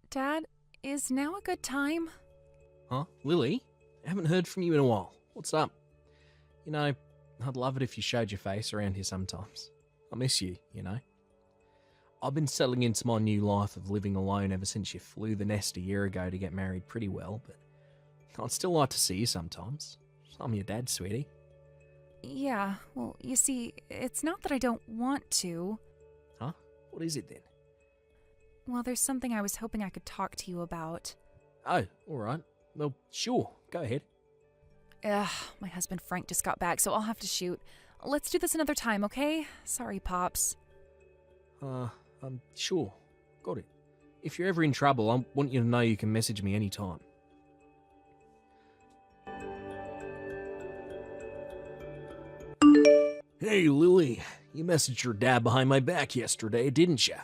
Dad, is now a good time? Huh? Lily? I haven't heard from you in a while. What's up? You know, I'd love it if you showed your face around here sometimes. I miss you, you know. I've been settling into my new life of living alone ever since you flew the nest a year ago to get married pretty well, but I'd still like to see you sometimes. I'm your dad, sweetie. Yeah, well, you see, it's not that I don't want to. Huh? What is it then? Well, there's something I was hoping I could talk to you about. Oh, alright. Well, sure. Go ahead. Ugh, my husband Frank just got back, so I'll have to shoot. Let's do this another time, okay? Sorry, Pops. Sure. Got it. If you're ever in trouble, I want you to know you can message me anytime. Hey, Lily. You messaged your dad behind my back yesterday, didn't you?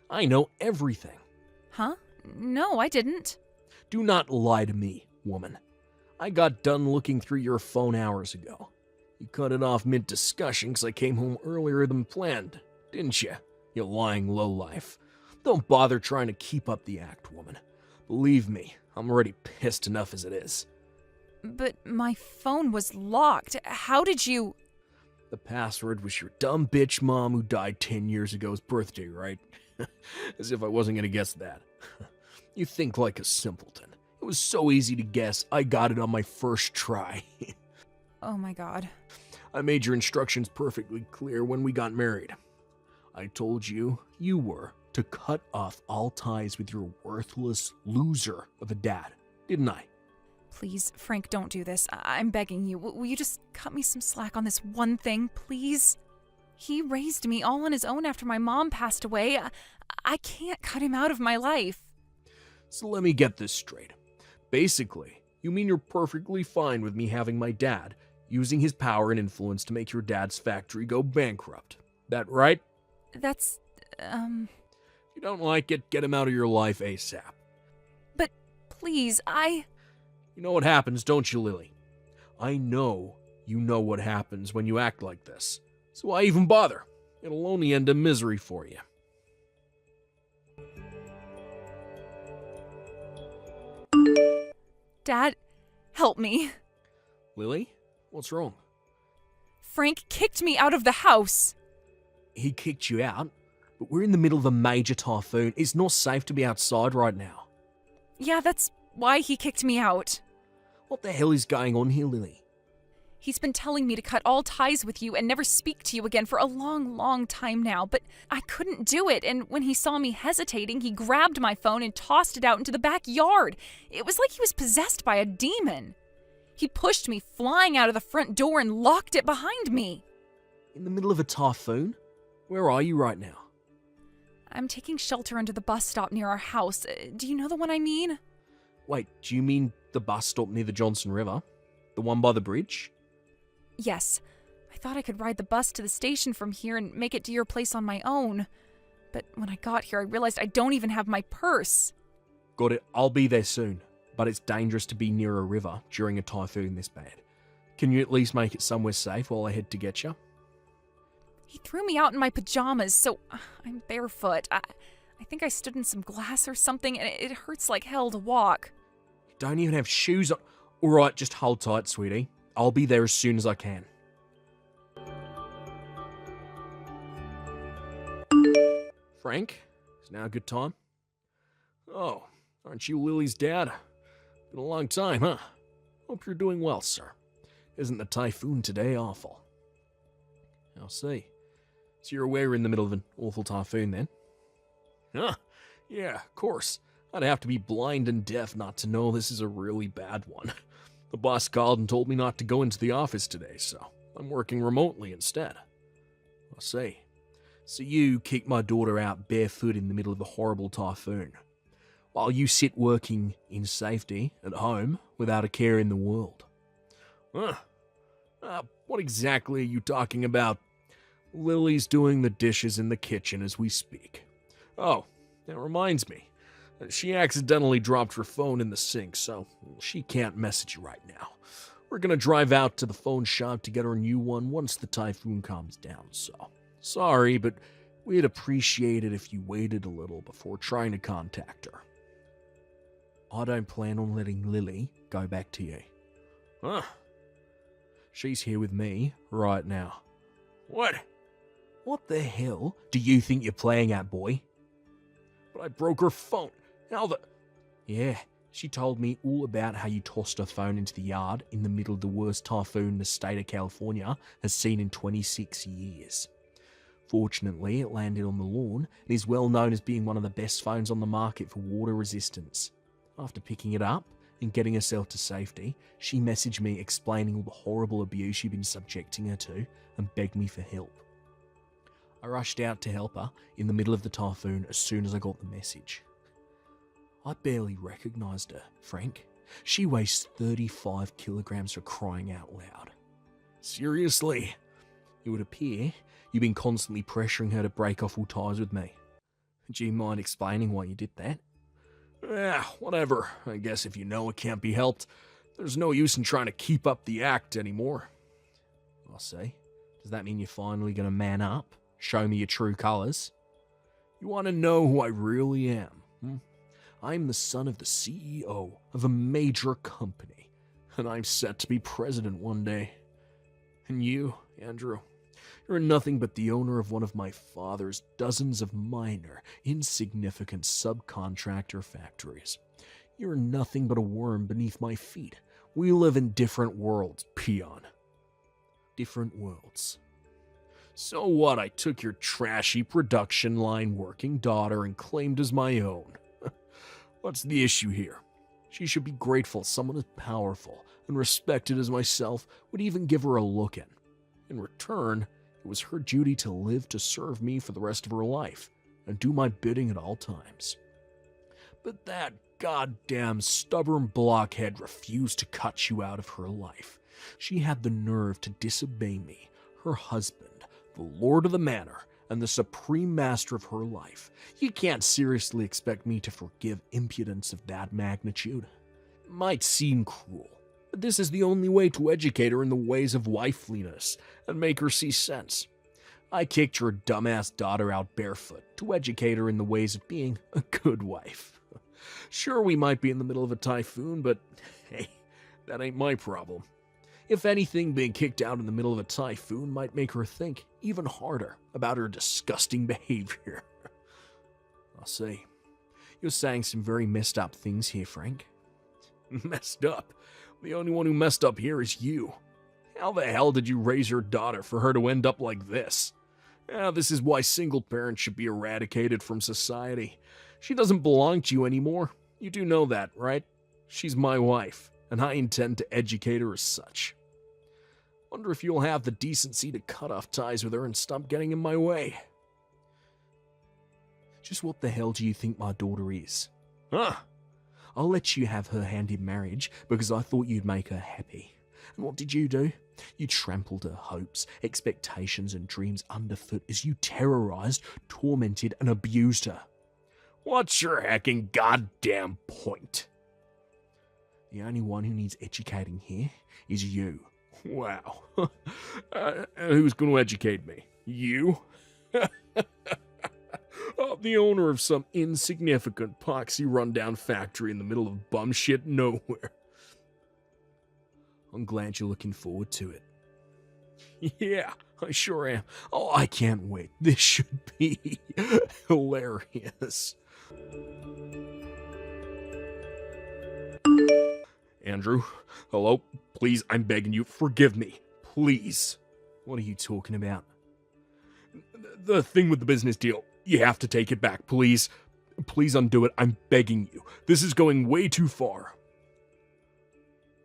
I know everything. Huh? No, I didn't. Do not lie to me, woman. I got done looking through your phone hours ago. You cut it off mid-discussion because I came home earlier than planned, didn't you? You lying lowlife. Don't bother trying to keep up the act, woman. Believe me, I'm already pissed enough as it is. But my phone was locked. How did you... The password was your dumb bitch mom who died 10 years ago's birthday, right? As if I wasn't gonna guess that. You think like a simpleton. It was so easy to guess, I got it on my first try. Oh my god. I made your instructions perfectly clear when we got married. I told you were to cut off all ties with your worthless loser of a dad, didn't I? Please, Frank, don't do this. I'm begging you. Will you just cut me some slack on this one thing, please? He raised me all on his own after my mom passed away. I can't cut him out of my life. So let me get this straight. Basically, you mean you're perfectly fine with me having my dad using his power and influence to make your dad's factory go bankrupt. That right? That's, If you don't like it, get him out of your life ASAP. But please, You know what happens, don't you, Lily? I know you know what happens when you act like this. So why even bother? It'll only end in misery for you. Dad, help me. Lily? What's wrong? Frank kicked me out of the house. He kicked you out? But we're in the middle of a major typhoon. It's not safe to be outside right now. Yeah, that's why he kicked me out. What the hell is going on here, Lily? He's been telling me to cut all ties with you and never speak to you again for a long, long time now, but I couldn't do it, and when he saw me hesitating, he grabbed my phone and tossed it out into the backyard. It was like he was possessed by a demon. He pushed me flying out of the front door and locked it behind me. In the middle of a typhoon? Where are you right now? I'm taking shelter under the bus stop near our house. Do you know the one I mean? Wait, do you mean the bus stop near the Johnson River? The one by the bridge? Yes. I thought I could ride the bus to the station from here and make it to your place on my own. But when I got here, I realized I don't even have my purse. Got it. I'll be there soon. But it's dangerous to be near a river during a typhoon this bad. Can you at least make it somewhere safe while I head to get you? He threw me out in my pajamas, so I'm barefoot. I think I stood in some glass or something, and it hurts like hell to walk. You don't even have shoes on. Alright, just hold tight, sweetie. I'll be there as soon as I can. Frank, is now a good time? Oh, aren't you Lily's dad? Been a long time, huh? Hope you're doing well, sir. Isn't the typhoon today awful? I'll see. So you're aware we're in the middle of an awful typhoon, then? Huh, yeah, of course. I'd have to be blind and deaf not to know this is a really bad one. The boss called and told me not to go into the office today, so I'm working remotely instead. I'll see. So you kick my daughter out barefoot in the middle of a horrible typhoon, while you sit working in safety at home without a care in the world. Huh. What exactly are you talking about? Lily's doing the dishes in the kitchen as we speak. Oh, that reminds me. She accidentally dropped her phone in the sink, so she can't message you right now. We're gonna drive out to the phone shop to get her a new one once the typhoon calms down, so sorry, but we'd appreciate it if you waited a little before trying to contact her. I don't plan on letting Lily go back to you. Huh? She's here with me right now. What? What the hell do you think you're playing at, boy? But I broke her phone. How the... Yeah, she told me all about how you tossed her phone into the yard in the middle of the worst typhoon the state of California has seen in 26 years. Fortunately, it landed on the lawn and is well known as being one of the best phones on the market for water resistance. After picking it up and getting herself to safety, she messaged me explaining all the horrible abuse you've been subjecting her to and begged me for help. I rushed out to help her in the middle of the typhoon as soon as I got the message. I barely recognised her, Frank. She weighs 35 kilograms for crying out loud. Seriously? It would appear you've been constantly pressuring her to break off all ties with me. Do you mind explaining why you did that? Whatever. I guess if you know it can't be helped, there's no use in trying to keep up the act anymore. I see. Does that mean you're finally going to man up? Show me your true colours? You want to know who I really am? I'm the son of the CEO of a major company, and I'm set to be president one day. And you, Andrew, you're nothing but the owner of one of my father's dozens of minor, insignificant subcontractor factories. You're nothing but a worm beneath my feet. We live in different worlds, peon. Different worlds. So what? I took your trashy production line working daughter and claimed as my own. What's the issue here? She should be grateful someone as powerful and respected as myself would even give her a look in. In return, it was her duty to live to serve me for the rest of her life and do my bidding at all times. But that goddamn stubborn blockhead refused to cut you out of her life. She had the nerve to disobey me, her husband, the lord of the manor, and the supreme master of her life. You can't seriously expect me to forgive impudence of that magnitude. It might seem cruel, but this is the only way to educate her in the ways of wifeliness and make her see sense. I kicked your dumbass daughter out barefoot to educate her in the ways of being a good wife. Sure, we might be in the middle of a typhoon, but hey, that ain't my problem. If anything, being kicked out in the middle of a typhoon might make her think even harder about her disgusting behavior. I see. You're saying some very messed up things here, Frank. Messed up? The only one who messed up here is you. How the hell did you raise your daughter for her to end up like this? This is why single parents should be eradicated from society. She doesn't belong to you anymore. You do know that, right? She's my wife, and I intend to educate her as such. Wonder if you'll have the decency to cut off ties with her and stop getting in my way. Just what the hell do you think my daughter is? I'll let you have her hand in marriage because I thought you'd make her happy. And what did you do? You trampled her hopes, expectations, and dreams underfoot as you terrorized, tormented, and abused her. What's your hecking goddamn point? The only one who needs educating here is you. Wow. Who's going to educate me? You? The owner of some insignificant, poxy rundown factory in the middle of bum shit nowhere. I'm glad you're looking forward to it. Yeah, I sure am. Oh, I can't wait. This should be hilarious. Andrew, hello? Please, I'm begging you, forgive me. Please. What are you talking about? The thing with the business deal. You have to take it back, please. Please undo it. I'm begging you. This is going way too far.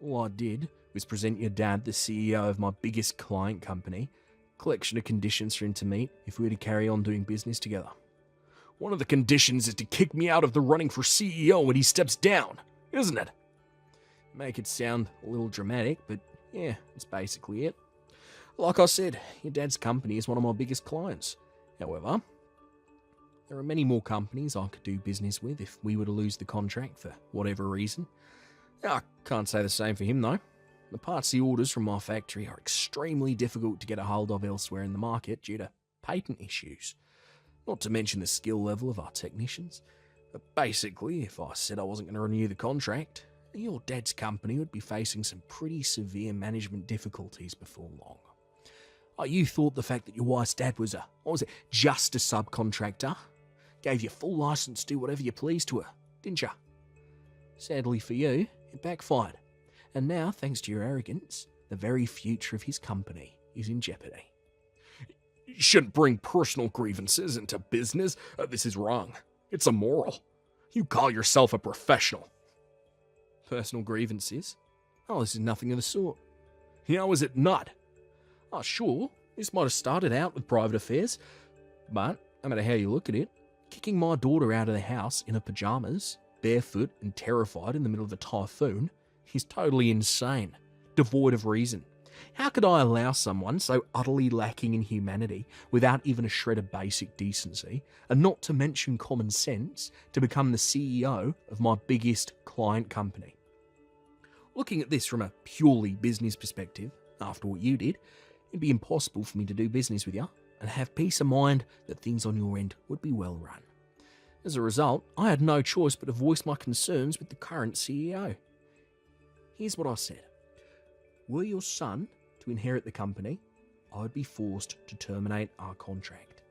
All I did was present your dad, the CEO of my biggest client company, collection of conditions for him to meet if we were to carry on doing business together. One of the conditions is to kick me out of the running for CEO when he steps down, isn't it? Make it sound a little dramatic, but yeah, that's basically it. Like I said, your dad's company is one of my biggest clients. However, there are many more companies I could do business with if we were to lose the contract for whatever reason. I can't say the same for him though. The parts he orders from my factory are extremely difficult to get a hold of elsewhere in the market due to patent issues. Not to mention the skill level of our technicians. Basically, if I said I wasn't going to renew the contract, your dad's company would be facing some pretty severe management difficulties before long. You thought the fact that your wife's dad was just a subcontractor, gave you full license to do whatever you pleased to her, didn't you? Sadly for you, it backfired. And now, thanks to your arrogance, the very future of his company is in jeopardy. You shouldn't bring personal grievances into business. This is wrong. It's immoral. You call yourself a professional. Personal grievances? Oh, this is nothing of the sort. How is it not? Oh, sure, this might have started out with private affairs, but no matter how you look at it, kicking my daughter out of the house in her pajamas, barefoot and terrified in the middle of a typhoon, is totally insane, devoid of reason. How could I allow someone so utterly lacking in humanity, without even a shred of basic decency, and not to mention common sense, to become the CEO of my biggest client company? Looking at this from a purely business perspective, after what you did, it'd be impossible for me to do business with you and have peace of mind that things on your end would be well run. As a result, I had no choice but to voice my concerns with the current CEO. Here's what I said. Were your son to inherit the company, I would be forced to terminate our contract.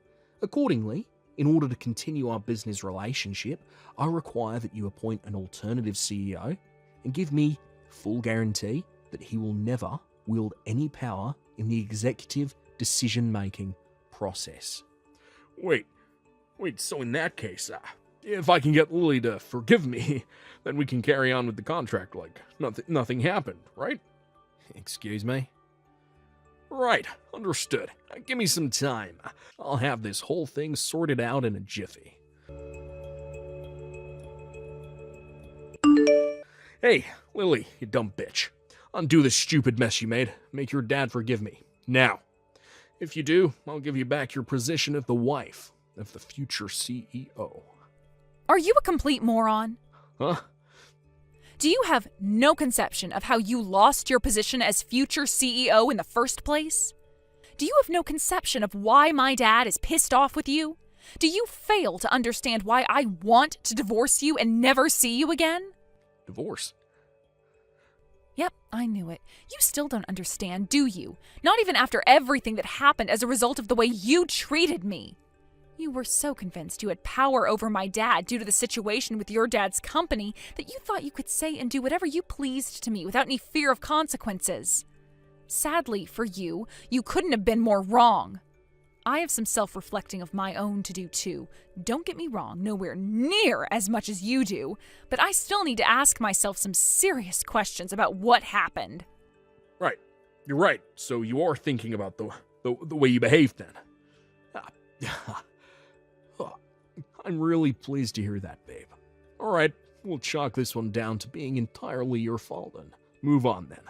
Accordingly, in order to continue our business relationship, I require that you appoint an alternative CEO and give me full guarantee that he will never wield any power in the executive decision-making process. Wait, so in that case, if I can get Lily to forgive me, then we can carry on with the contract like nothing happened, right? Excuse me? Right, understood. Give me some time. I'll have this whole thing sorted out in a jiffy. Hey, Lily, you dumb bitch. Undo the stupid mess you made. Make your dad forgive me. Now. If you do, I'll give you back your position of the wife of the future CEO. Are you a complete moron? Huh? Do you have no conception of how you lost your position as future CEO in the first place? Do you have no conception of why my dad is pissed off with you? Do you fail to understand why I want to divorce you and never see you again? Divorce? Yep, I knew it. You still don't understand, do you? Not even after everything that happened as a result of the way you treated me. You were so convinced you had power over my dad due to the situation with your dad's company that you thought you could say and do whatever you pleased to me without any fear of consequences. Sadly for you, you couldn't have been more wrong. I have some self-reflecting of my own to do too. Don't get me wrong, nowhere near as much as you do, but I still need to ask myself some serious questions about what happened. Right. You're right. So you are thinking about the way you behaved then. I'm really pleased to hear that, babe. All right, we'll chalk this one down to being entirely your fault and move on then.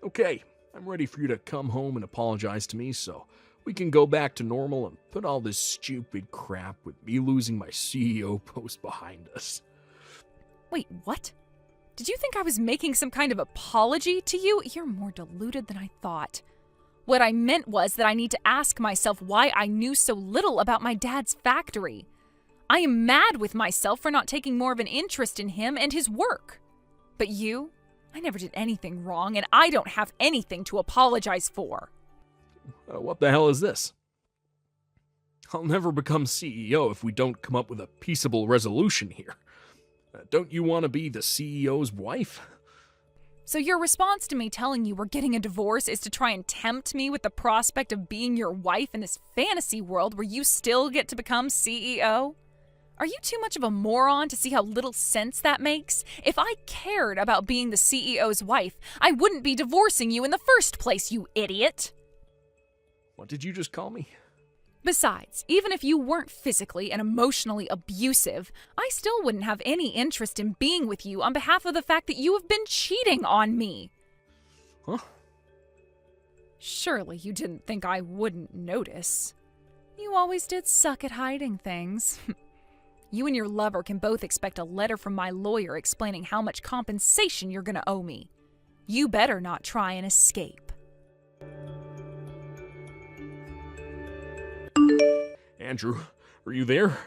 Okay, I'm ready for you to come home and apologize to me so we can go back to normal and put all this stupid crap with me losing my CEO post behind us. Wait, what? Did you think I was making some kind of apology to you? You're more deluded than I thought. What I meant was that I need to ask myself why I knew so little about my dad's factory. I am mad with myself for not taking more of an interest in him and his work. But you? I never did anything wrong, and I don't have anything to apologize for. What the hell is this? I'll never become CEO if we don't come up with a peaceable resolution here. Don't you want to be the CEO's wife? So your response to me telling you we're getting a divorce is to try and tempt me with the prospect of being your wife in this fantasy world where you still get to become CEO? Are you too much of a moron to see how little sense that makes? If I cared about being the CEO's wife, I wouldn't be divorcing you in the first place, you idiot! What did you just call me? Besides, even if you weren't physically and emotionally abusive, I still wouldn't have any interest in being with you on behalf of the fact that you have been cheating on me. Huh? Surely you didn't think I wouldn't notice. You always did suck at hiding things. You and your lover can both expect a letter from my lawyer explaining how much compensation you're gonna owe me. You better not try and escape. Andrew, are you there?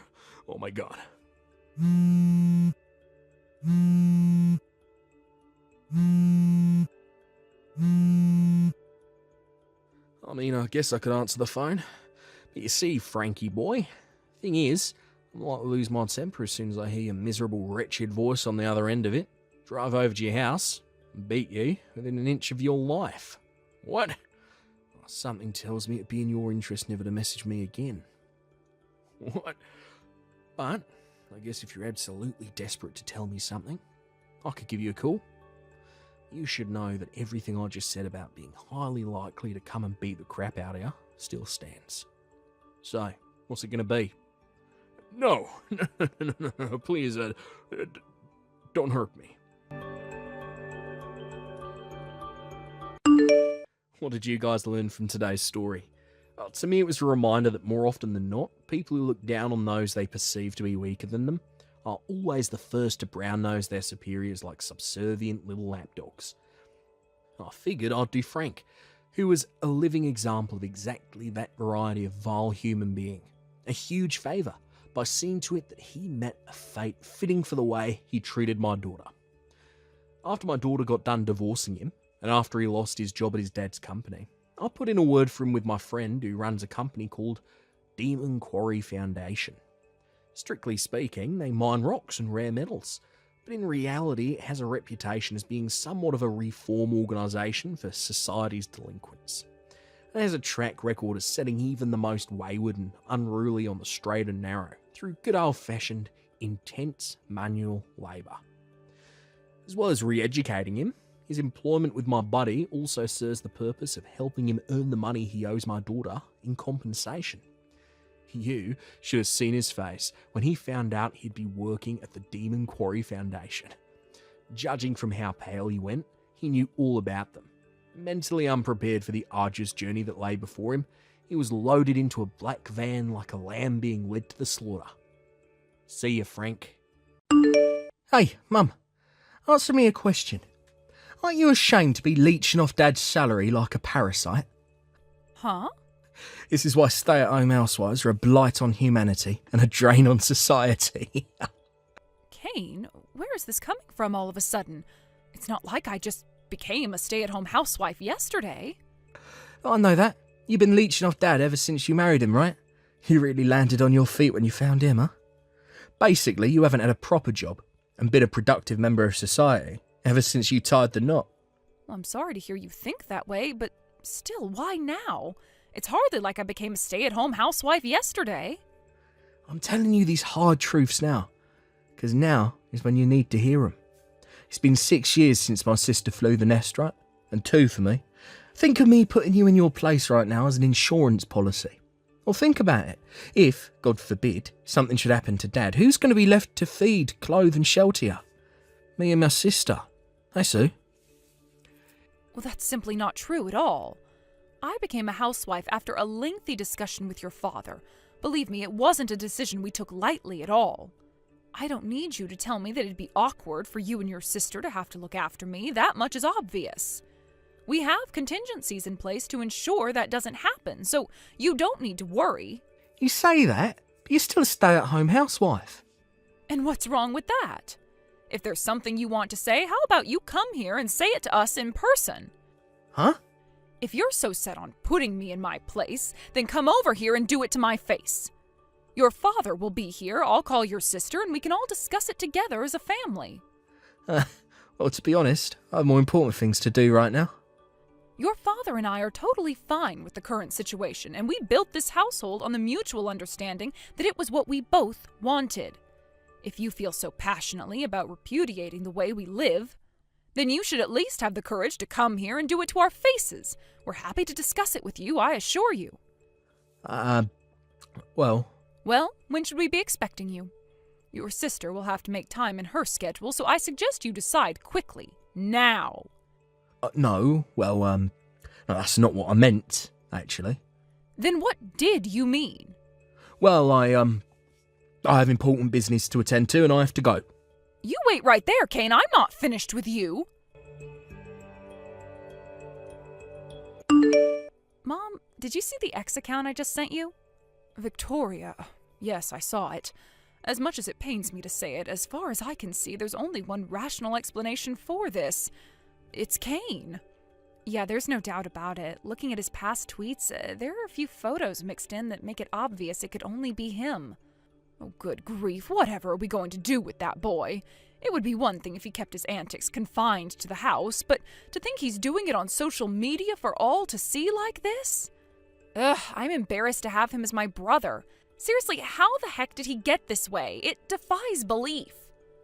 Oh my god. I mean, I guess I could answer the phone. But you see, Frankie boy, thing is, I'm like to lose my temper as soon as I hear your miserable, wretched voice on the other end of it. Drive over to your house and beat you within an inch of your life. What? Something tells me it'd be in your interest never to message me again. What? But, I guess if you're absolutely desperate to tell me something, I could give you a call. You should know that everything I just said about being highly likely to come and beat the crap out of you still stands. So, what's it going to be? No, no, please, don't hurt me. What did you guys learn from today's story? To me, it was a reminder that more often than not, people who look down on those they perceive to be weaker than them are always the first to brown-nose their superiors like subservient little lapdogs. I figured I'd do Frank, who was a living example of exactly that variety of vile human being, a huge favour by seeing to it that he met a fate fitting for the way he treated my daughter. After my daughter got done divorcing him, and after he lost his job at his dad's company, I put in a word for him with my friend who runs a company called Demon Quarry Foundation. Strictly speaking, they mine rocks and rare metals, but in reality it has a reputation as being somewhat of a reform organisation for society's delinquents. It has a track record of setting even the most wayward and unruly on the straight and narrow through good old-fashioned, intense manual labour. As well as re-educating him, his employment with my buddy also serves the purpose of helping him earn the money he owes my daughter in compensation. You should have seen his face when he found out he'd be working at the Demon Quarry Foundation. Judging from how pale he went, he knew all about them. Mentally unprepared for the arduous journey that lay before him, he was loaded into a black van like a lamb being led to the slaughter. See ya, Frank. Hey, Mum, answer me a question. Aren't you ashamed to be leeching off Dad's salary like a parasite? Huh? This is why stay-at-home housewives are a blight on humanity and a drain on society. Kane, where is this coming from all of a sudden? It's not like I just became a stay-at-home housewife yesterday. I know that. You've been leeching off Dad ever since you married him, right? You really landed on your feet when you found him, huh? Basically, you haven't had a proper job and been a productive member of society ever since you tied the knot. Well, I'm sorry to hear you think that way, but still, why now? It's hardly like I became a stay-at-home housewife yesterday. I'm telling you these hard truths now, because now is when you need to hear them. It's been 6 years since my sister flew the nest, right? And 2 for me. Think of me putting you in your place right now as an insurance policy. Or think about it. If, God forbid, something should happen to Dad, who's going to be left to feed, clothe and shelter you? Me and my sister. Hey, Sue. Well, that's simply not true at all. I became a housewife after a lengthy discussion with your father. Believe me, it wasn't a decision we took lightly at all. I don't need you to tell me that it'd be awkward for you and your sister to have to look after me. That much is obvious. We have contingencies in place to ensure that doesn't happen, so you don't need to worry. You say that, but you're still a stay-at-home housewife. And what's wrong with that? If there's something you want to say, how about you come here and say it to us in person? Huh? If you're so set on putting me in my place, then come over here and do it to my face. Your father will be here, I'll call your sister, and we can all discuss it together as a family. Well, to be honest, I have more important things to do right now. Your father and I are totally fine with the current situation, and we built this household on the mutual understanding that it was what we both wanted. If you feel so passionately about repudiating the way we live, then you should at least have the courage to come here and do it to our faces. We're happy to discuss it with you, I assure you. Well, when should we be expecting you? Your sister will have to make time in her schedule, so I suggest you decide quickly. Now. No, that's not what I meant, actually. Then what did you mean? Well, I have important business to attend to and I have to go. You wait right there, Kane. I'm not finished with you. Mom, did you see the X account I just sent you? Victoria. Yes, I saw it. As much as it pains me to say it, as far as I can see, there's only one rational explanation for this. It's Cain. Yeah, there's no doubt about it. Looking at his past tweets, there are a few photos mixed in that make it obvious it could only be him. Oh, good grief, whatever are we going to do with that boy? It would be one thing if he kept his antics confined to the house, but to think he's doing it on social media for all to see like this? Ugh, I'm embarrassed to have him as my brother. Seriously, how the heck did he get this way? It defies belief.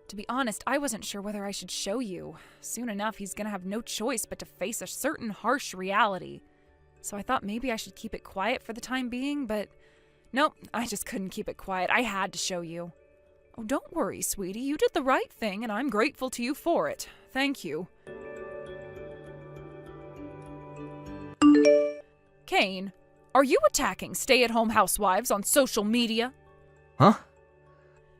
To be honest, I wasn't sure whether I should show you. Soon enough, he's gonna have no choice but to face a certain harsh reality. So I thought maybe I should keep it quiet for the time being, but nope, I just couldn't keep it quiet. I had to show you. Oh, don't worry, sweetie. You did the right thing, and I'm grateful to you for it. Thank you. Cain, are you attacking stay-at-home housewives on social media? Huh?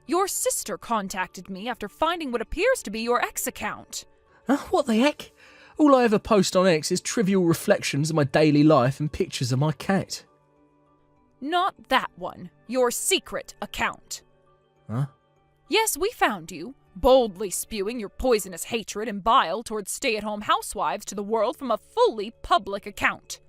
Your sister contacted me after finding what appears to be your X account. Huh? What the heck? All I ever post on X is trivial reflections of my daily life and pictures of my cat. Not that one. Your secret account. Huh? Yes, we found you, boldly spewing your poisonous hatred and bile towards stay-at-home housewives to the world from a fully public account.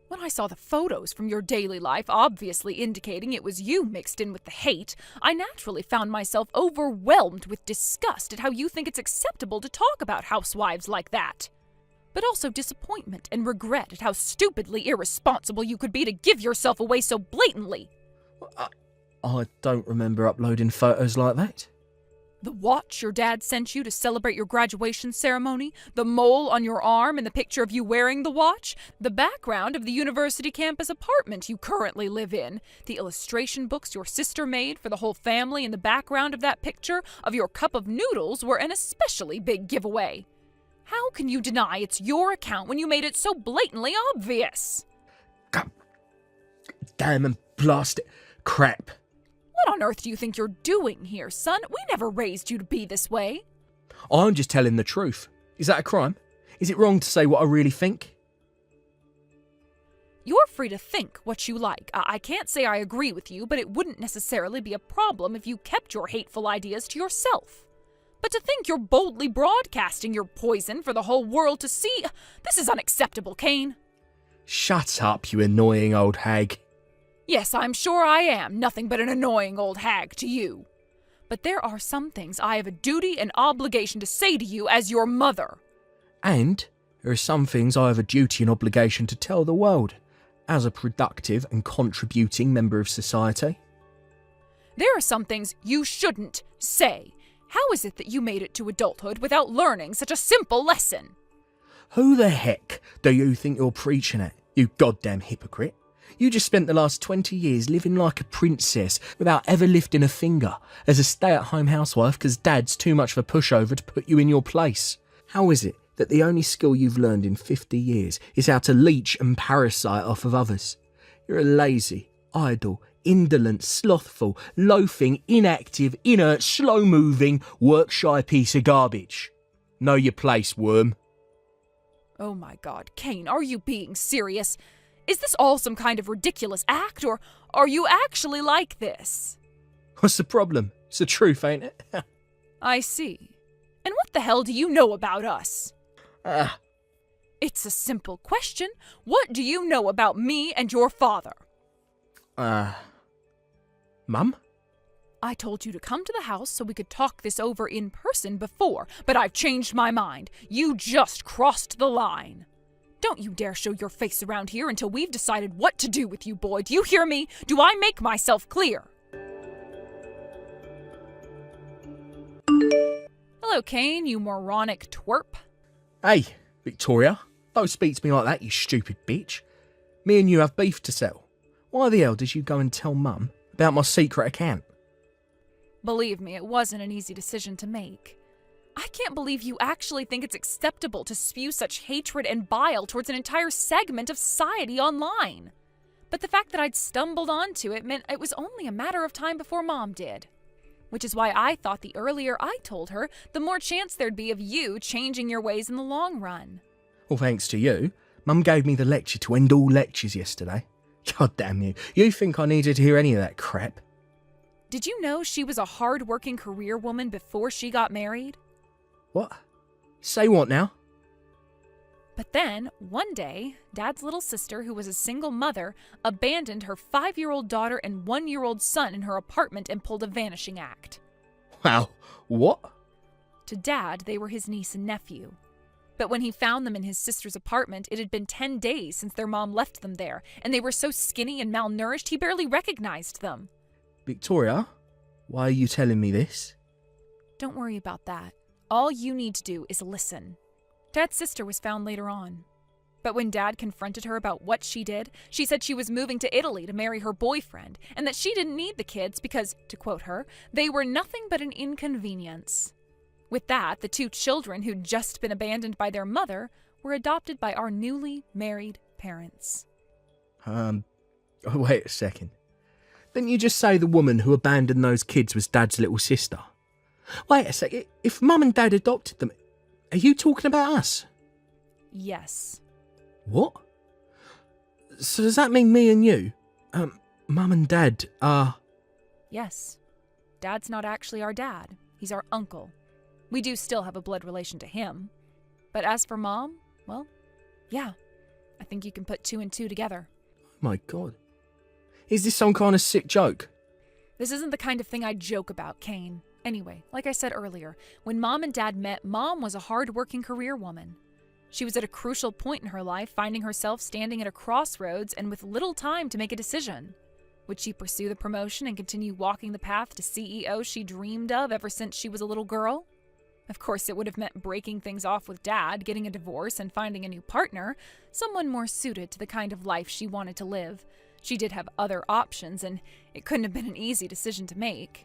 When I saw the photos from your daily life obviously indicating it was you mixed in with the hate, I naturally found myself overwhelmed with disgust at how you think it's acceptable to talk about housewives like that. But also disappointment and regret at how stupidly irresponsible you could be to give yourself away so blatantly. I don't remember uploading photos like that. The watch your dad sent you to celebrate your graduation ceremony, the mole on your arm and the picture of you wearing the watch, the background of the university campus apartment you currently live in, the illustration books your sister made for the whole family in the background of that picture of your cup of noodles were an especially big giveaway. How can you deny it's your account when you made it so blatantly obvious? God damn and blast it. Crap. What on earth do you think you're doing here, son? We never raised you to be this way. I'm just telling the truth. Is that a crime? Is it wrong to say what I really think? You're free to think what you like. I can't say I agree with you, but it wouldn't necessarily be a problem if you kept your hateful ideas to yourself. But to think you're boldly broadcasting your poison for the whole world to see, this is unacceptable, Cain. Shut up, you annoying old hag. Yes, I'm sure I am nothing but an annoying old hag to you. But there are some things I have a duty and obligation to say to you as your mother. And there are some things I have a duty and obligation to tell the world, as a productive and contributing member of society. There are some things you shouldn't say. How is it that you made it to adulthood without learning such a simple lesson? Who the heck do you think you're preaching at, you goddamn hypocrite? You just spent the last 20 years living like a princess without ever lifting a finger as a stay-at-home housewife because Dad's too much of a pushover to put you in your place. How is it that the only skill you've learned in 50 years is how to leech and parasite off of others? You're a lazy, idle, indolent, slothful, loafing, inactive, inert, slow-moving, work-shy piece of garbage. Know your place, worm. Oh my God, Cain, are you being serious? Is this all some kind of ridiculous act, or are you actually like this? What's the problem? It's the truth, ain't it? I see. And what the hell do you know about us? It's a simple question. What do you know about me and your father? Mum? I told you to come to the house so we could talk this over in person before, but I've changed my mind. You just crossed the line. Don't you dare show your face around here until we've decided what to do with you, boy. Do you hear me? Do I make myself clear? Hello, Cain, you moronic twerp. Hey, Victoria. Don't speak to me like that, you stupid bitch. Me and you have beef to settle. Why the hell did you go and tell Mum about my secret account? Believe me, it wasn't an easy decision to make. I can't believe you actually think it's acceptable to spew such hatred and bile towards an entire segment of society online. But the fact that I'd stumbled onto it meant it was only a matter of time before Mom did. Which is why I thought the earlier I told her, the more chance there'd be of you changing your ways in the long run. Well, thanks to you, Mum gave me the lecture to end all lectures yesterday. God damn you. You think I needed to hear any of that crap? Did you know she was a hard-working career woman before she got married? What? Say what now? But then, one day, Dad's little sister, who was a single mother, abandoned her 5-year-old daughter and 1-year-old son in her apartment and pulled a vanishing act. Wow, what? To Dad, they were his niece and nephew. But when he found them in his sister's apartment, it had been 10 days since their mom left them there, and they were so skinny and malnourished he barely recognized them. Victoria, why are you telling me this? Don't worry about that. All you need to do is listen. Dad's sister was found later on. But when Dad confronted her about what she did, she said she was moving to Italy to marry her boyfriend, and that she didn't need the kids because, to quote her, they were nothing but an inconvenience. With that, the 2 children who'd just been abandoned by their mother were adopted by our newly married parents. Wait a second. Didn't you just say the woman who abandoned those kids was Dad's little sister? Wait a second. If Mum and Dad adopted them, are you talking about us? Yes. What? So does that mean me and you, Mum and Dad are... Yes. Dad's not actually our dad. He's our uncle. We do still have a blood relation to him. But as for Mom, well, yeah. I think you can put 2 and 2 together. My God. Is this some kind of sick joke? This isn't the kind of thing I joke about, Kane. Anyway, like I said earlier, when Mom and Dad met, Mom was a hard-working career woman. She was at a crucial point in her life, finding herself standing at a crossroads and with little time to make a decision. Would she pursue the promotion and continue walking the path to CEO she dreamed of ever since she was a little girl? Of course, it would have meant breaking things off with Dad, getting a divorce, and finding a new partner, someone more suited to the kind of life she wanted to live. She did have other options, and it couldn't have been an easy decision to make.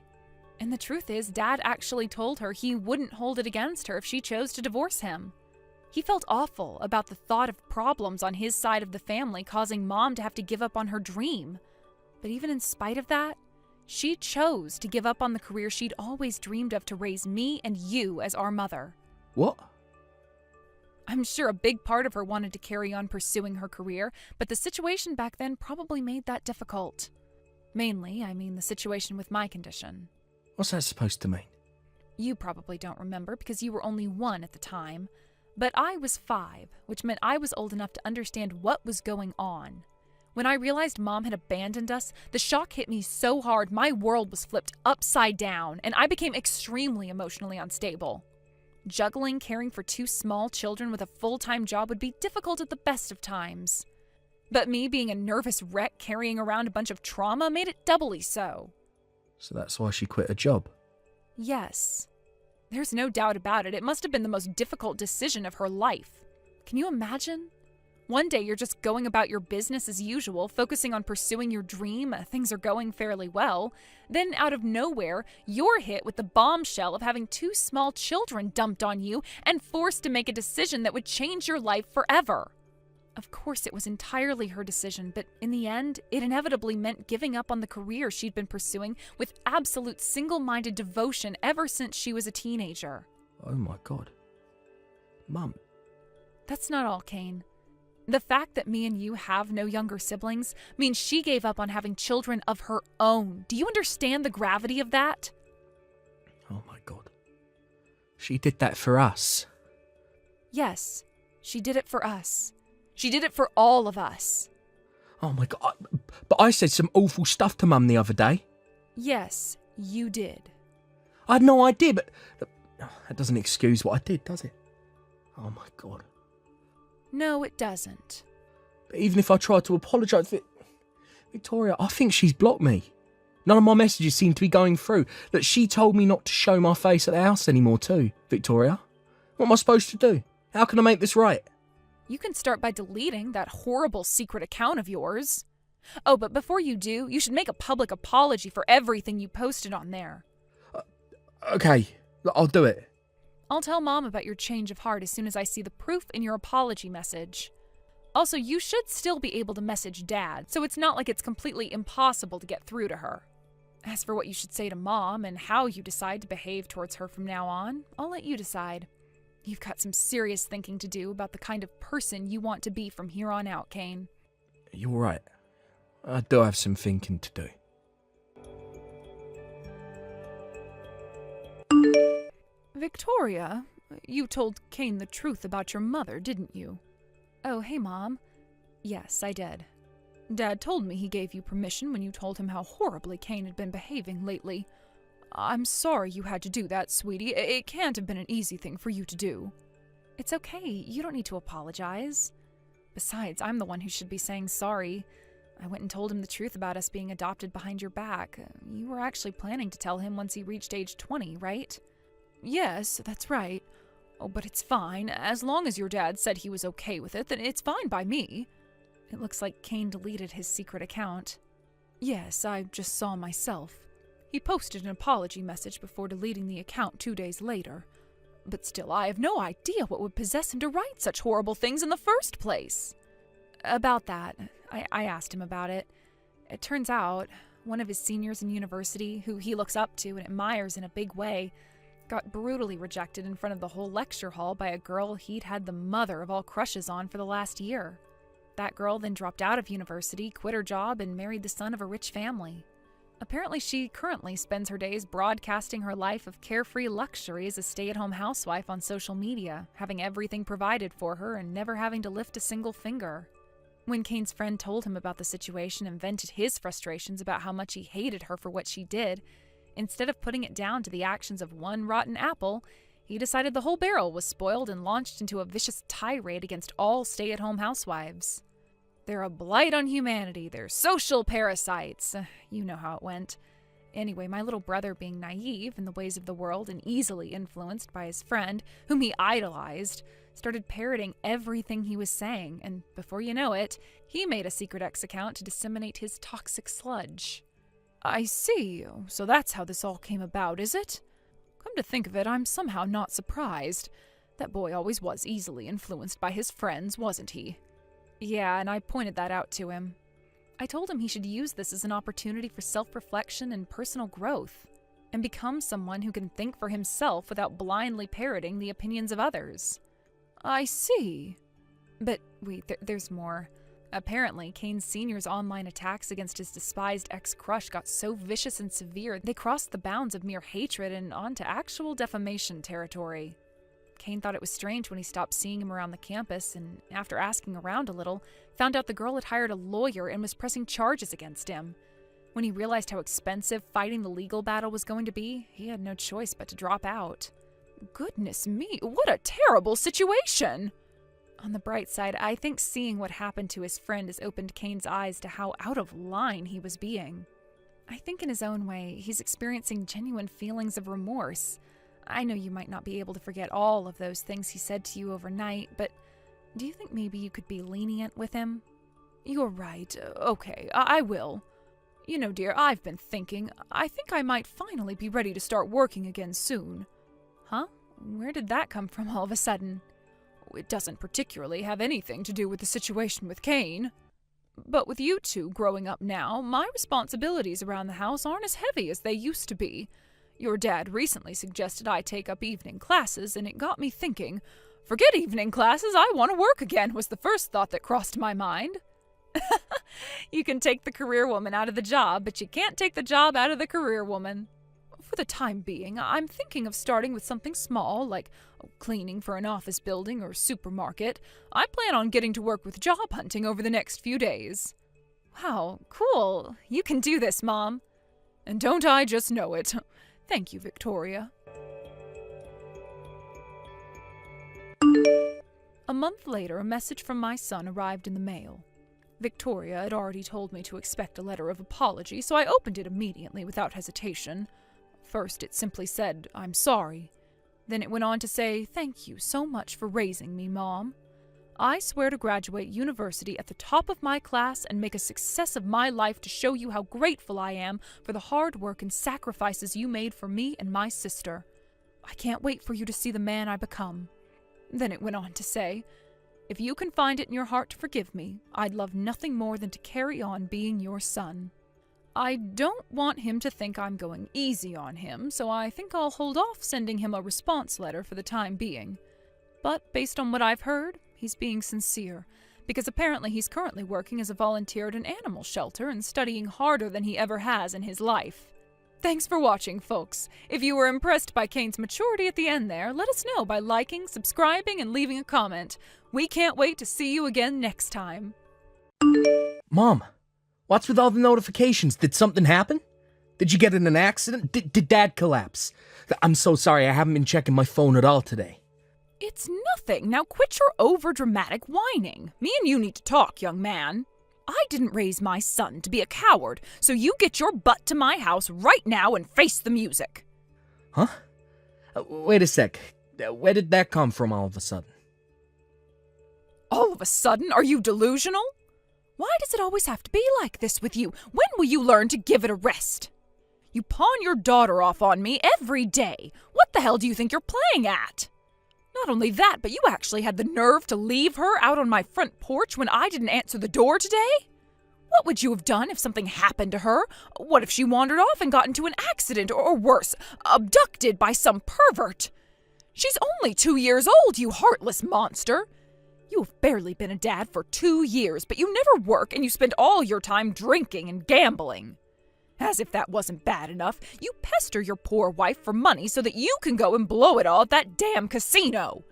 And the truth is, Dad actually told her he wouldn't hold it against her if she chose to divorce him. He felt awful about the thought of problems on his side of the family causing Mom to have to give up on her dream. But even in spite of that, she chose to give up on the career she'd always dreamed of to raise me and you as our mother. What? I'm sure a big part of her wanted to carry on pursuing her career, but the situation back then probably made that difficult. Mainly, I mean the situation with my condition. What's that supposed to mean? You probably don't remember because you were only 1 at the time. But I was 5, which meant I was old enough to understand what was going on. When I realized Mom had abandoned us, the shock hit me so hard my world was flipped upside down, and I became extremely emotionally unstable. Juggling caring for 2 small children with a full-time job would be difficult at the best of times. But me being a nervous wreck carrying around a bunch of trauma made it doubly so. So that's why she quit her job? Yes. There's no doubt about it. It must have been the most difficult decision of her life. Can you imagine? One day you're just going about your business as usual, focusing on pursuing your dream. Things are going fairly well. Then out of nowhere, you're hit with the bombshell of having 2 small children dumped on you and forced to make a decision that would change your life forever. Of course, it was entirely her decision, but in the end, it inevitably meant giving up on the career she'd been pursuing with absolute single-minded devotion ever since she was a teenager. Oh my God. Mum. That's not all, Kane. The fact that me and you have no younger siblings means she gave up on having children of her own. Do you understand the gravity of that? Oh my God. She did that for us. Yes, she did it for us. She did it for all of us. Oh my God. But I said some awful stuff to Mum the other day. Yes, you did. I had no idea, but that doesn't excuse what I did, does it? Oh my God. No, it doesn't. But even if I tried to apologise, Victoria, I think she's blocked me. None of my messages seem to be going through. Look, she told me not to show my face at the house anymore too, Victoria. What am I supposed to do? How can I make this right? You can start by deleting that horrible secret account of yours. Oh, but before you do, you should make a public apology for everything you posted on there. Okay, I'll do it. I'll tell Mom about your change of heart as soon as I see the proof in your apology message. Also, you should still be able to message Dad, so it's not like it's completely impossible to get through to her. As for what you should say to Mom and how you decide to behave towards her from now on, I'll let you decide. You've got some serious thinking to do about the kind of person you want to be from here on out, Kane. You're right. I do have some thinking to do. Victoria, you told Kane the truth about your mother, didn't you? Oh, hey, Mom. Yes, I did. Dad told me he gave you permission when you told him how horribly Kane had been behaving lately. I'm sorry you had to do that, sweetie. It can't have been an easy thing for you to do. It's okay. You don't need to apologize. Besides, I'm the one who should be saying sorry. I went and told him the truth about us being adopted behind your back. You were actually planning to tell him once he reached age 20, right? Yes, that's right. Oh, but it's fine. As long as your dad said he was okay with it, then it's fine by me. It looks like Kane deleted his secret account. Yes, I just saw myself. He posted an apology message before deleting the account 2 days later. But still, I have no idea what would possess him to write such horrible things in the first place. About that, I asked him about it. It turns out, one of his seniors in university, who he looks up to and admires in a big way, got brutally rejected in front of the whole lecture hall by a girl he'd had the mother of all crushes on for the last year. That girl then dropped out of university, quit her job, and married the son of a rich family. Apparently, she currently spends her days broadcasting her life of carefree luxury as a stay-at-home housewife on social media, having everything provided for her and never having to lift a single finger. When Kane's friend told him about the situation and vented his frustrations about how much he hated her for what she did, instead of putting it down to the actions of one rotten apple, he decided the whole barrel was spoiled and launched into a vicious tirade against all stay-at-home housewives. They're a blight on humanity. They're social parasites. You know how it went. Anyway, my little brother, being naive in the ways of the world and easily influenced by his friend, whom he idolized, started parroting everything he was saying, and before you know it, he made a secret X account to disseminate his toxic sludge. I see. So that's how this all came about, is it? Come to think of it, I'm somehow not surprised. That boy always was easily influenced by his friends, wasn't he? Yeah, and I pointed that out to him. I told him he should use this as an opportunity for self-reflection and personal growth, and become someone who can think for himself without blindly parroting the opinions of others. I see. But wait, there's more. Apparently, Kane Sr.'s online attacks against his despised ex-crush got so vicious and severe they crossed the bounds of mere hatred and onto actual defamation territory. Kane thought it was strange when he stopped seeing him around the campus, and after asking around a little, found out the girl had hired a lawyer and was pressing charges against him. When he realized how expensive fighting the legal battle was going to be, he had no choice but to drop out. Goodness me, what a terrible situation! On the bright side, I think seeing what happened to his friend has opened Kane's eyes to how out of line he was being. I think in his own way, he's experiencing genuine feelings of remorse. I know you might not be able to forget all of those things he said to you overnight, but do you think maybe you could be lenient with him? You're right. Okay, I will. You know, dear, I've been thinking. I think I might finally be ready to start working again soon. Huh? Where did that come from all of a sudden? It doesn't particularly have anything to do with the situation with Kane. But with you two growing up now, my responsibilities around the house aren't as heavy as they used to be. Your dad recently suggested I take up evening classes, and it got me thinking. Forget evening classes, I want to work again, was the first thought that crossed my mind. You can take the career woman out of the job, but you can't take the job out of the career woman. For the time being, I'm thinking of starting with something small, like cleaning for an office building or supermarket. I plan on getting to work with job hunting over the next few days. Wow, cool. You can do this, Mom. And don't I just know it? Thank you, Victoria. A month later, a message from my son arrived in the mail. Victoria had already told me to expect a letter of apology, so I opened it immediately without hesitation. First, it simply said, "I'm sorry." Then it went on to say, "Thank you so much for raising me, Mom. I swear to graduate university at the top of my class and make a success of my life to show you how grateful I am for the hard work and sacrifices you made for me and my sister. I can't wait for you to see the man I become." Then it went on to say, "If you can find it in your heart to forgive me, I'd love nothing more than to carry on being your son. I don't want him to think I'm going easy on him, so I think I'll hold off sending him a response letter for the time being. But based on what I've heard, he's being sincere, because apparently he's currently working as a volunteer at an animal shelter and studying harder than he ever has in his life. Thanks for watching, folks. If you were impressed by Kane's maturity at the end there, let us know by liking, subscribing, and leaving a comment. We can't wait to see you again next time. Mom, what's with all the notifications? Did something happen? Did you get in an accident? Did Dad collapse? I'm so sorry, I haven't been checking my phone at all today. It's nothing. Now quit your over-dramatic whining. Me and you need to talk, young man. I didn't raise my son to be a coward, so you get your butt to my house right now and face the music. Huh? Wait a sec. Where did that come from all of a sudden? All of a sudden? Are you delusional? Why does it always have to be like this with you? When will you learn to give it a rest? You pawn your daughter off on me every day. What the hell do you think you're playing at? Not only that, but you actually had the nerve to leave her out on my front porch when I didn't answer the door today? What would you have done if something happened to her? What if she wandered off and got into an accident, or worse, abducted by some pervert? She's only 2 years old, you heartless monster. You have barely been a dad for 2 years, but you never work and you spend all your time drinking and gambling. As if that wasn't bad enough, you pester your poor wife for money so that you can go and blow it all at that damn casino.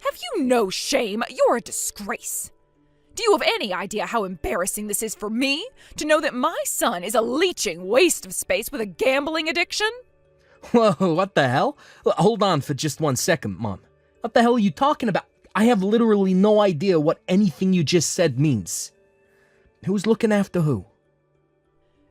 Have you no shame? You're a disgrace. Do you have any idea how embarrassing this is for me? To know that my son is a leeching waste of space with a gambling addiction? Whoa, what the hell? Hold on for just 1 second, Mom. What the hell are you talking about? I have literally no idea what anything you just said means. Who's looking after who?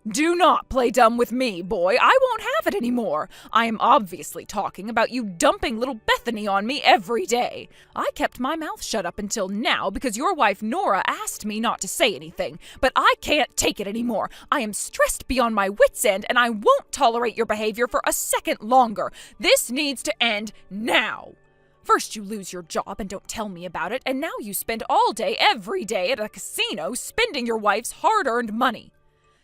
Do not play dumb with me, boy. I won't have it anymore. I am obviously talking about you dumping little Bethany on me every day. I kept my mouth shut up until now because your wife Nora asked me not to say anything. But I can't take it anymore. I am stressed beyond my wits' end, and I won't tolerate your behavior for a second longer. This needs to end now. First you lose your job and don't tell me about it, and now you spend all day, every day at a casino spending your wife's hard-earned money.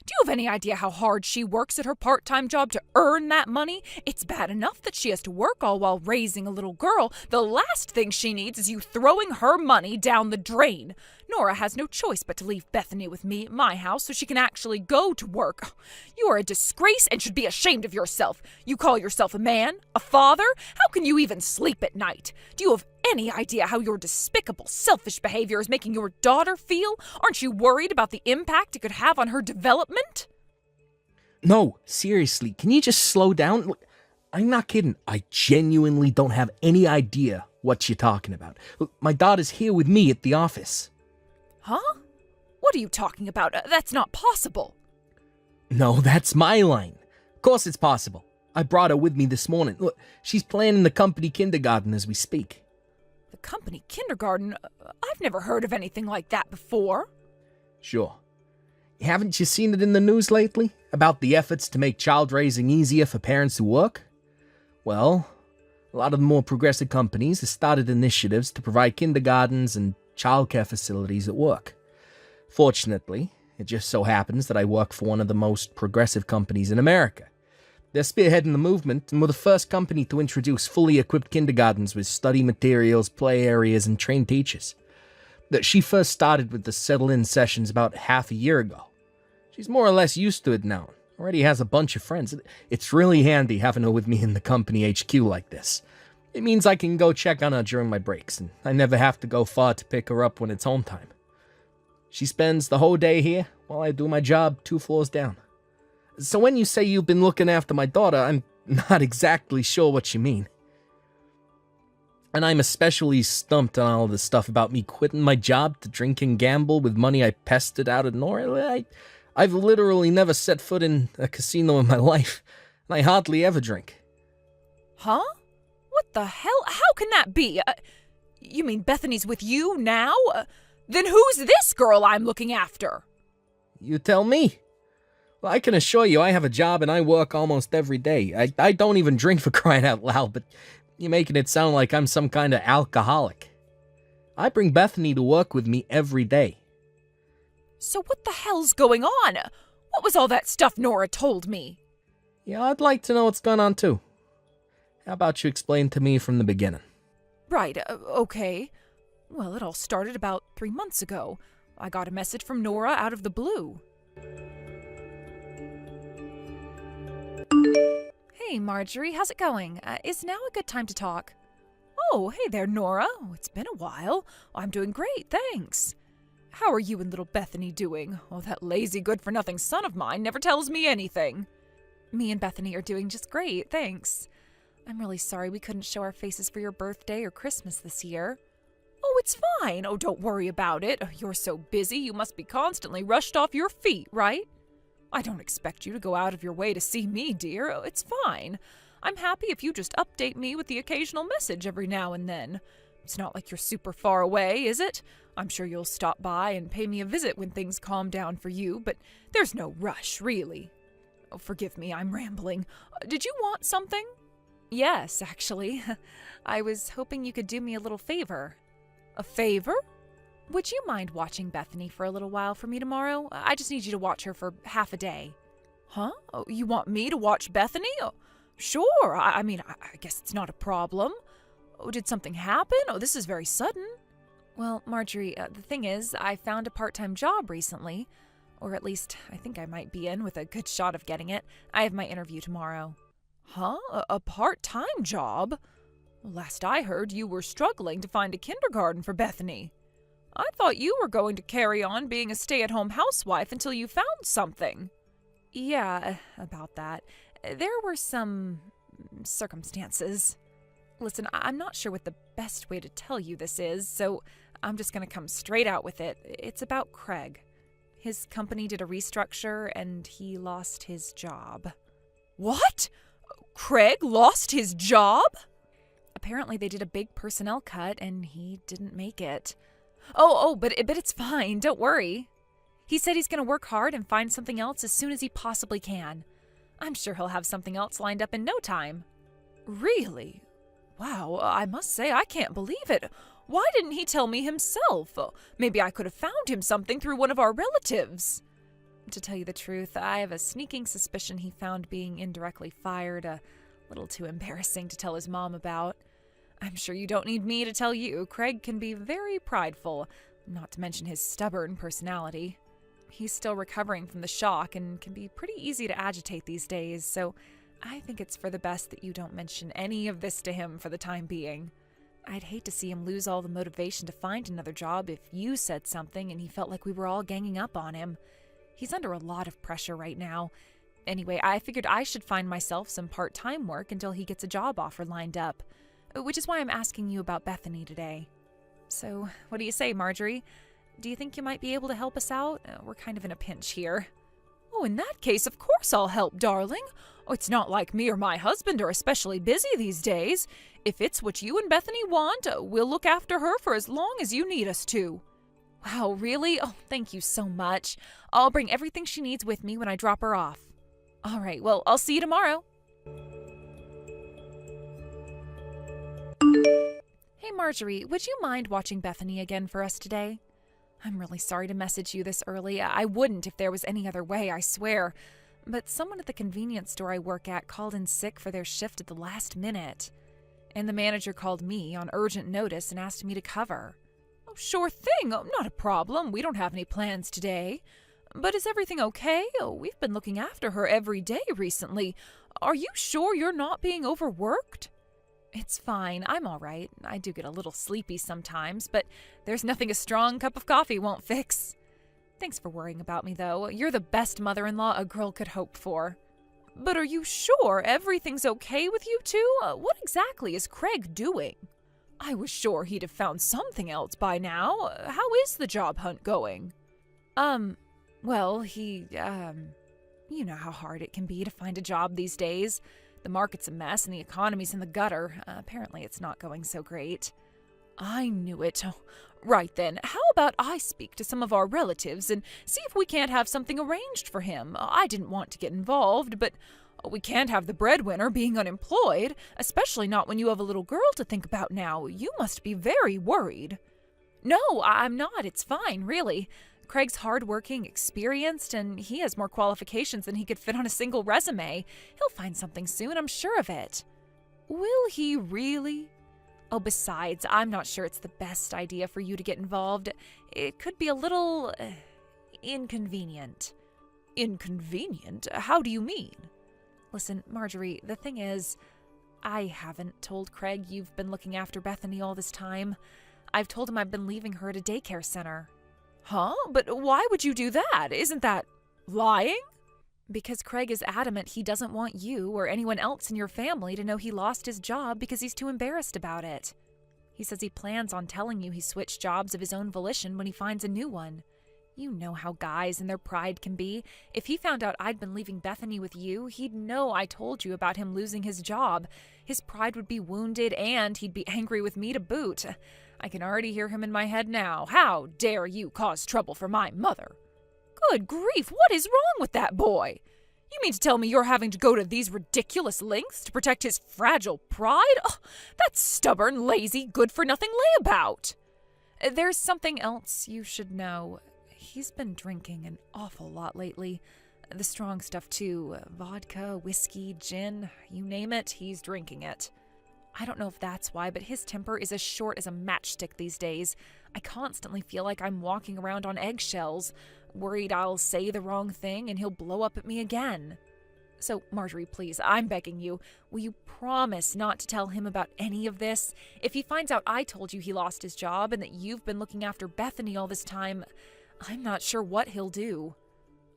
Do you have any idea how hard she works at her part-time job to earn that money? It's bad enough that she has to work all while raising a little girl. The last thing she needs is you throwing her money down the drain. Nora has no choice but to leave Bethany with me at my house so she can actually go to work. You are a disgrace and should be ashamed of yourself. You call yourself a man? A father? How can you even sleep at night? Do you have any idea how your despicable, selfish behavior is making your daughter feel? Aren't you worried about the impact it could have on her development? No, seriously, can you just slow down? Look, I'm not kidding. I genuinely don't have any idea what you're talking about. Look, my daughter's here with me at the office. Huh? What are you talking about? That's not possible. No, that's my line. Of course it's possible. I brought her with me this morning. Look, she's playing in the company kindergarten as we speak. The company kindergarten? I've never heard of anything like that before. Sure. Haven't you seen it in the news lately? About the efforts to make child raising easier for parents who work? Well, a lot of the more progressive companies have started initiatives to provide kindergartens and childcare facilities at work. Fortunately, it just so happens that I work for one of the most progressive companies in America. They're spearheading the movement and were the first company to introduce fully equipped kindergartens with study materials, play areas, and trained teachers. She first started with the settle-in sessions about half a year ago. She's more or less used to it now. Already has a bunch of friends. It's really handy having her with me in the company HQ like this. It means I can go check on her during my breaks, and I never have to go far to pick her up when it's home time. She spends the whole day here while I do my job 2 floors down. So when you say you've been looking after my daughter, I'm not exactly sure what you mean. And I'm especially stumped on all this stuff about me quitting my job to drink and gamble with money I pestered out of Nora. I've literally never set foot in a casino in my life, and I hardly ever drink. Huh? What the hell? How can that be? You mean Bethany's with you now? Then who's this girl I'm looking after? You tell me. Well, I can assure you I have a job and I work almost every day. I don't even drink for crying out loud, but you're making it sound like I'm some kind of alcoholic. I bring Bethany to work with me every day. So what the hell's going on? What was all that stuff Nora told me? Yeah, I'd like to know what's going on too. How about you explain to me from the beginning? Right, okay. Well, it all started about 3 months ago. I got a message from Nora out of the blue. Hey, Marjorie, how's it going? Is now a good time to talk? Oh, hey there, Nora. Oh, it's been a while. I'm doing great, thanks. How are you and little Bethany doing? Oh, that lazy good-for-nothing son of mine never tells me anything. Me and Bethany are doing just great, thanks. I'm really sorry we couldn't show our faces for your birthday or Christmas this year. Oh, it's fine. Oh, don't worry about it. You're so busy, you must be constantly rushed off your feet, right? I don't expect you to go out of your way to see me, dear. Oh, it's fine. I'm happy if you just update me with the occasional message every now and then. It's not like you're super far away, is it? I'm sure you'll stop by and pay me a visit when things calm down for you, but there's no rush, really. Oh, forgive me, I'm rambling. Did you want something? Yes, actually. I was hoping you could do me a little favor. A favor? Would you mind watching Bethany for a little while for me tomorrow? I just need you to watch her for half a day. Huh? Oh, you want me to watch Bethany? Oh, sure. I mean, I guess it's not a problem. Oh, did something happen? Oh, this is very sudden. Well, Marjorie, the thing is, I found a part-time job recently. Or at least, I think I might be in with a good shot of getting it. I have my interview tomorrow. Huh? A part-time job? Last I heard, you were struggling to find a kindergarten for Bethany. I thought you were going to carry on being a stay-at-home housewife until you found something. Yeah, about that. There were some circumstances. Listen, I'm not sure what the best way to tell you this is, so I'm just going to come straight out with it. It's about Craig. His company did a restructure, and he lost his job. What? Craig lost his job? Apparently they did a big personnel cut, and he didn't make it. But it's fine. Don't worry. He said he's going to work hard and find something else as soon as he possibly can. I'm sure he'll have something else lined up in no time. Really? Wow, I must say I can't believe it. Why didn't he tell me himself? Maybe I could have found him something through one of our relatives. To tell you the truth, I have a sneaking suspicion he found being indirectly fired a little too embarrassing to tell his mom about. I'm sure you don't need me to tell you, Craig can be very prideful, not to mention his stubborn personality. He's still recovering from the shock and can be pretty easy to agitate these days, so I think it's for the best that you don't mention any of this to him for the time being. I'd hate to see him lose all the motivation to find another job if you said something and he felt like we were all ganging up on him. He's under a lot of pressure right now. Anyway, I figured I should find myself some part-time work until he gets a job offer lined up, which is why I'm asking you about Bethany today. So, what do you say, Marjorie? Do you think you might be able to help us out? We're kind of in a pinch here. Oh, in that case, of course I'll help, darling. Oh, it's not like me or my husband are especially busy these days. If it's what you and Bethany want, we'll look after her for as long as you need us to. Wow, really? Oh, thank you so much. I'll bring everything she needs with me when I drop her off. All right, well, I'll see you tomorrow. Hey, Marjorie, would you mind watching Bethany again for us today? I'm really sorry to message you this early. I wouldn't if there was any other way, I swear. But someone at the convenience store I work at called in sick for their shift at the last minute. And the manager called me on urgent notice and asked me to cover. Oh, sure thing. Oh, not a problem. We don't have any plans today. But is everything okay? Oh, we've been looking after her every day recently. Are you sure you're not being overworked? It's fine. I'm all right. I do get a little sleepy sometimes, but there's nothing a strong cup of coffee won't fix. Thanks for worrying about me, though. You're the best mother-in-law a girl could hope for. But are you sure everything's okay with you two? What exactly is Craig doing? I was sure he'd have found something else by now. How is the job hunt going? Well, you know how hard it can be to find a job these days. The market's a mess and the economy's in the gutter. Apparently it's not going so great. I knew it. Oh, right then, how about I speak to some of our relatives and see if we can't have something arranged for him? I didn't want to get involved, but we can't have the breadwinner being unemployed, especially not when you have a little girl to think about now. You must be very worried. No, I'm not. It's fine, really. Craig's hardworking, experienced, and he has more qualifications than he could fit on a single resume. He'll find something soon, I'm sure of it. Will he really? Oh, besides, I'm not sure it's the best idea for you to get involved. It could be a little inconvenient. Inconvenient? How do you mean? Listen, Marjorie, the thing is, I haven't told Craig you've been looking after Bethany all this time. I've told him I've been leaving her at a daycare center. Huh? But why would you do that? Isn't that lying? Because Craig is adamant he doesn't want you or anyone else in your family to know he lost his job because he's too embarrassed about it. He says he plans on telling you he switched jobs of his own volition when he finds a new one. You know how guys and their pride can be. If he found out I'd been leaving Bethany with you, he'd know I told you about him losing his job. His pride would be wounded and he'd be angry with me to boot. I can already hear him in my head now. How dare you cause trouble for my mother? Good grief, what is wrong with that boy? You mean to tell me you're having to go to these ridiculous lengths to protect his fragile pride? Oh, that's stubborn, lazy, good-for-nothing layabout. There's something else you should know. He's been drinking an awful lot lately. The strong stuff, too. Vodka, whiskey, gin, you name it, he's drinking it. I don't know if that's why, but his temper is as short as a matchstick these days. I constantly feel like I'm walking around on eggshells, worried I'll say the wrong thing and he'll blow up at me again. So, Marjorie, please, I'm begging you, will you promise not to tell him about any of this? If he finds out I told you he lost his job and that you've been looking after Bethany all this time, I'm not sure what he'll do.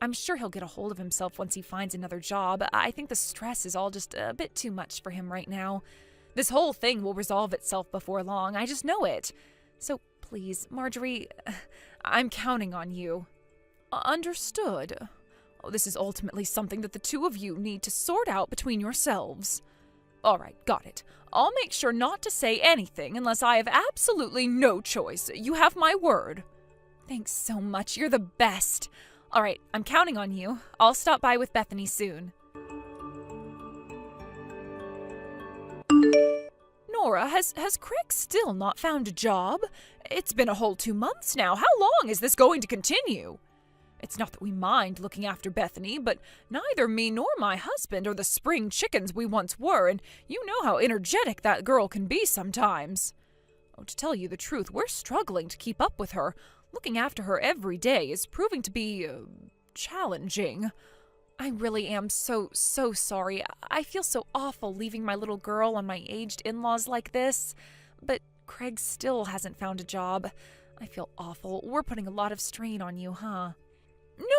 I'm sure he'll get a hold of himself once he finds another job. I think the stress is all just a bit too much for him right now. This whole thing will resolve itself before long, I just know it. So, please, Marjorie, I'm counting on you. Understood. Oh, this is ultimately something that the two of you need to sort out between yourselves. All right, got it. I'll make sure not to say anything unless I have absolutely no choice. You have my word. Thanks so much. You're the best. All right, I'm counting on you. I'll stop by with Bethany soon. Nora, has Craig still not found a job? It's been a whole 2 months now. How long is this going to continue? It's not that we mind looking after Bethany, but neither me nor my husband are the spring chickens we once were, and you know how energetic that girl can be sometimes. Oh, to tell you the truth, we're struggling to keep up with her. Looking after her every day is proving to be challenging. I really am so sorry. I feel so awful leaving my little girl on my aged in-laws like this, but Craig still hasn't found a job. I feel awful. We're putting a lot of strain on you, huh?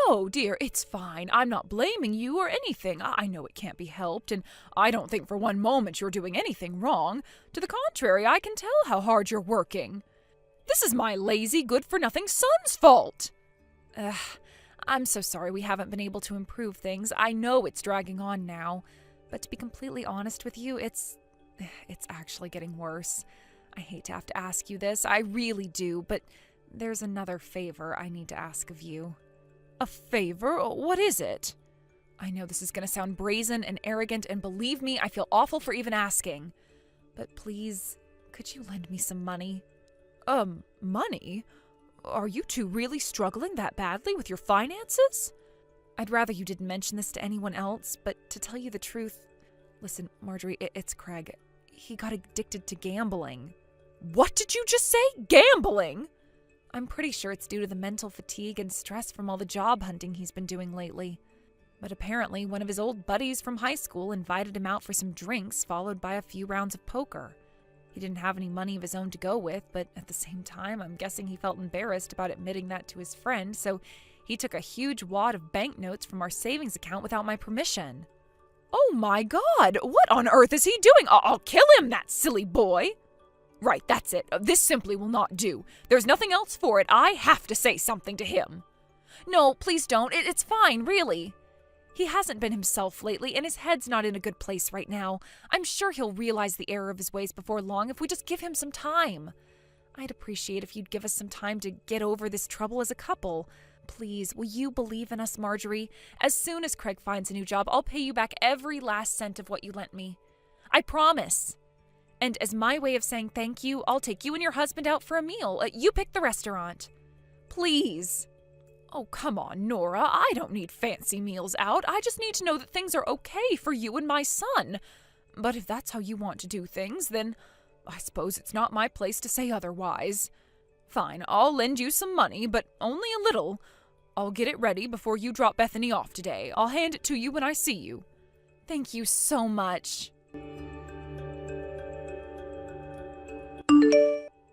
No, dear, it's fine. I'm not blaming you or anything. I know it can't be helped, and I don't think for one moment you're doing anything wrong. To the contrary, I can tell how hard you're working. This is my lazy, good-for-nothing son's fault. I'm so sorry we haven't been able to improve things. I know it's dragging on now, but to be completely honest with you, it's actually getting worse. I hate to have to ask you this, I really do, but there's another favor I need to ask of you. A favor? What is it? I know this is going to sound brazen and arrogant, and believe me, I feel awful for even asking. But please, could you lend me some money? Money? Are you two really struggling that badly with your finances? I'd rather you didn't mention this to anyone else, but to tell you the truth... Listen, Marjorie, it's Craig. He got addicted to gambling. What did you just say? Gambling? I'm pretty sure it's due to the mental fatigue and stress from all the job hunting he's been doing lately. But apparently one of his old buddies from high school invited him out for some drinks, followed by a few rounds of poker. He didn't have any money of his own to go with, but at the same time, I'm guessing he felt embarrassed about admitting that to his friend, so he took a huge wad of banknotes from our savings account without my permission. Oh my God! What on earth is he doing? I'll kill him, that silly boy! Right, that's it. This simply will not do. There's nothing else for it. I have to say something to him. No, please don't. It's fine, really. He hasn't been himself lately, and his head's not in a good place right now. I'm sure he'll realize the error of his ways before long if we just give him some time. I'd appreciate if you'd give us some time to get over this trouble as a couple. Please, will you believe in us, Marjorie? As soon as Craig finds a new job, I'll pay you back every last cent of what you lent me. I promise. And as my way of saying thank you, I'll take you and your husband out for a meal. You pick the restaurant. Please. Oh, come on, Nora. I don't need fancy meals out. I just need to know that things are okay for you and my son. But if that's how you want to do things, then I suppose it's not my place to say otherwise. Fine, I'll lend you some money, but only a little. I'll get it ready before you drop Bethany off today. I'll hand it to you when I see you. Thank you so much.